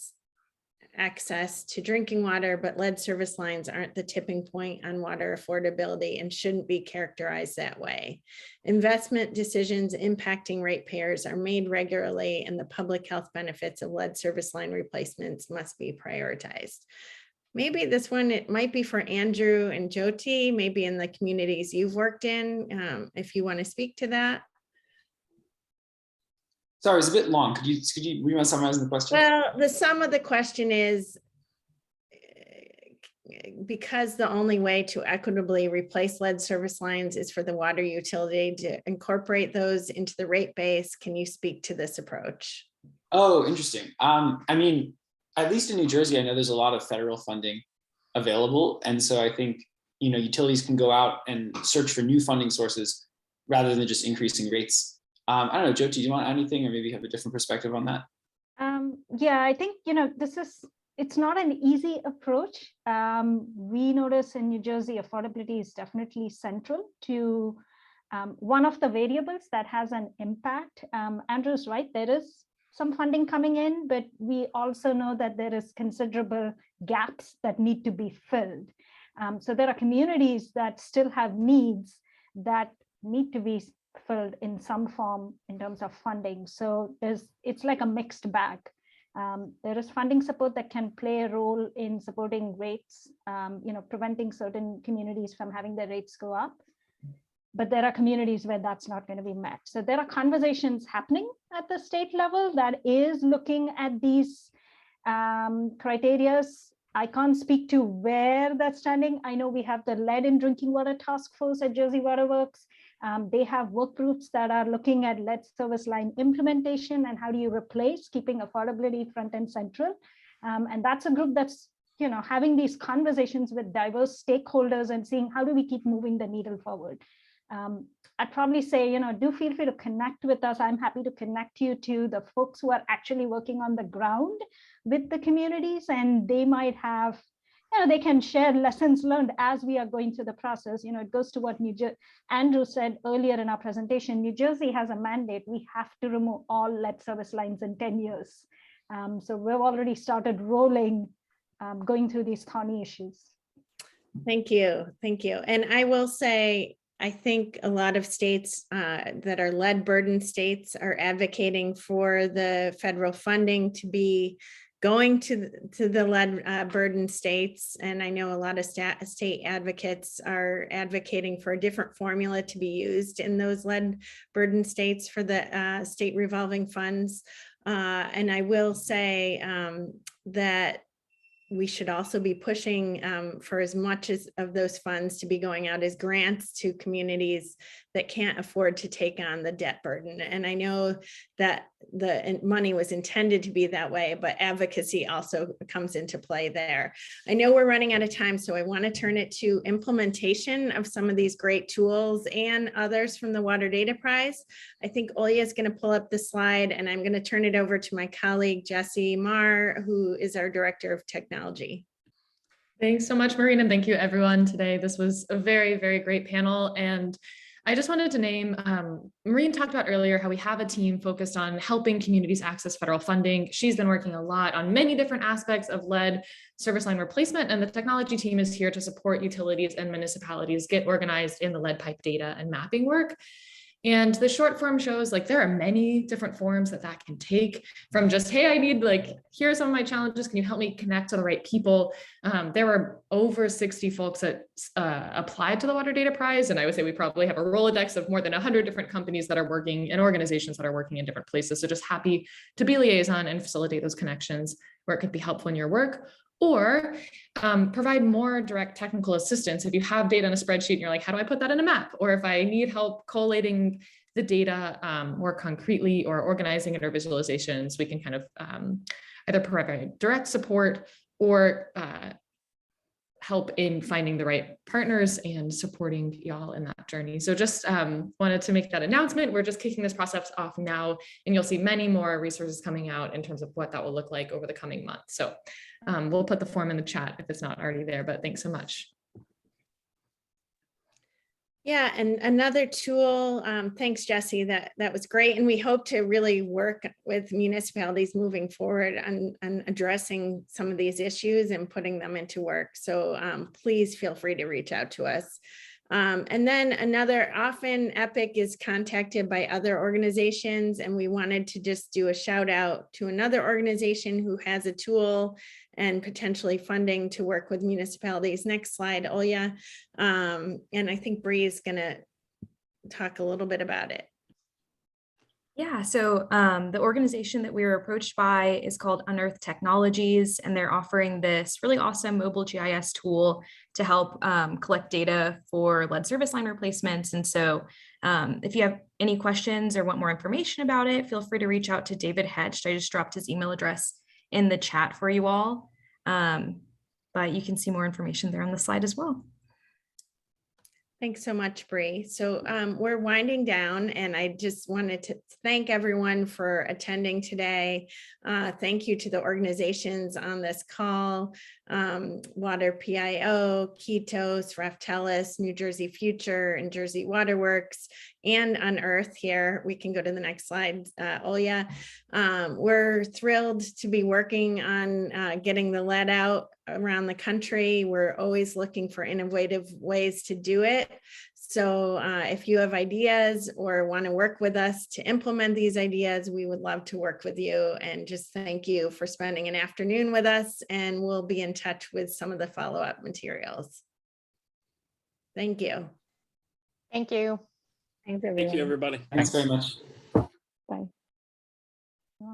Speaker 1: access to drinking water, but lead service lines aren't the tipping point on water affordability and shouldn't be characterized that way. Investment decisions impacting ratepayers are made regularly, and the public health benefits of lead service line replacements must be prioritized. Maybe this one, it might be for Andrew and Jyoti, maybe in the communities you've worked in, if you want to speak to that.
Speaker 6: Sorry, it's a bit long. Could you want to summarize the question?
Speaker 1: Well, the sum of the question is, because the only way to equitably replace lead service lines is for the water utility to incorporate those into the rate base, can you speak to this approach?
Speaker 6: Oh, interesting. I mean, at least in New Jersey, I know there's a lot of federal funding available. And so I think, utilities can go out and search for new funding sources rather than just increasing rates. I don't know, Jyoti, do you want anything or maybe have a different perspective on that?
Speaker 7: Yeah, I think, it's not an easy approach. We notice in New Jersey, affordability is definitely central to one of the variables that has an impact. Andrew's right, there is some funding coming in, but we also know that there is considerable gaps that need to be filled. So there are communities that still have needs that need to be filled in some form in terms of funding. So it's like a mixed bag. There is funding support that can play a role in supporting rates, preventing certain communities from having their rates go up. But there are communities where that's not going to be met. So there are conversations happening at the state level that is looking at these criteria. I can't speak to where that's standing. I know we have the Lead in Drinking Water Task Force at Jersey Waterworks. They have work groups that are looking at lead service line implementation and how do you replace keeping affordability front and central. And that's a group that's having these conversations with diverse stakeholders and seeing how do we keep moving the needle forward. I'd probably say, do feel free to connect with us. I'm happy to connect you to the folks who are actually working on the ground with the communities, and they might have, they can share lessons learned as we are going through the process. It goes to what Andrew said earlier in our presentation. New Jersey has a mandate. We have to remove all lead service lines in 10 years. So we've already started rolling, going through these thorny issues.
Speaker 1: Thank you. Thank you. And I will say, I think a lot of states that are lead burden states are advocating for the federal funding to be going to the lead burden states. And I know a lot of state advocates are advocating for a different formula to be used in those lead burden states for the state revolving funds. And I will say that we should also be pushing for as much as of those funds to be going out as grants to communities that can't afford to take on the debt burden. And I know that the money was intended to be that way, but advocacy also comes into play there. I know we're running out of time, so I want to turn it to implementation of some of these great tools and others from the Water Data Prize. I think Olya is going to pull up the slide, and I'm going to turn it over to my colleague, Jessie Marr, who is our Director of Technology.
Speaker 8: Thanks so much, Maureen, and thank you everyone today. This was a very, very great panel. And I just wanted to name, Maureen talked about earlier how we have a team focused on helping communities access federal funding. She's been working a lot on many different aspects of lead service line replacement, and the technology team is here to support utilities and municipalities get organized in the lead pipe data and mapping work. And the short form shows like there are many different forms that can take, from just, hey, I need here are some of my challenges. Can you help me connect to the right people? There were over 60 folks that applied to the Water Data Prize. And I would say we probably have a Rolodex of more than 100 different companies that are working and organizations that are working in different places. So just happy to be liaison and facilitate those connections where it could be helpful in your work. Or provide more direct technical assistance. If you have data in a spreadsheet and you're like, how do I put that in a map? Or if I need help collating the data more concretely or organizing it or visualizations, we can kind of either provide direct support or help in finding the right partners and supporting y'all in that journey. So just wanted to make that announcement. We're just kicking this process off now, and you'll see many more resources coming out in terms of what that will look like over the coming months. So we'll put the form in the chat if it's not already there, but thanks so much.
Speaker 1: Yeah, and another tool, thanks, Jessie, that was great. And we hope to really work with municipalities moving forward on addressing some of these issues and putting them into work. So please feel free to reach out to us. And then often EPIC is contacted by other organizations, and we wanted to just do a shout out to another organization who has a tool and potentially funding to work with municipalities. Next slide, Olya. And I think Bree is going to talk a little bit about it.
Speaker 9: Yeah, so the organization that we were approached by is called Unearth Technologies, and they're offering this really awesome mobile GIS tool to help collect data for lead service line replacements. And so if you have any questions or want more information about it, feel free to reach out to David Hetch. I just dropped his email address in the chat for you all, but you can see more information there on the slide as well.
Speaker 1: Thanks so much, Bree. So we're winding down, and I just wanted to thank everyone for attending today. Thank you to the organizations on this call, Water PIO, Ketos, Raftelis, New Jersey Future, and Jersey Waterworks, and Unearth here. We can go to the next slide, Olya. We're thrilled to be working on getting the lead out around the country. We're always looking for innovative ways to do it. So if you have ideas or want to work with us to implement these ideas, we would love to work with you. And just thank you for spending an afternoon with us, and we'll be in touch with some of the follow-up materials. Thank you.
Speaker 3: Thank you.
Speaker 4: Thanks, everyone.
Speaker 2: Thank you, everybody.
Speaker 6: Thanks very much.
Speaker 4: Bye.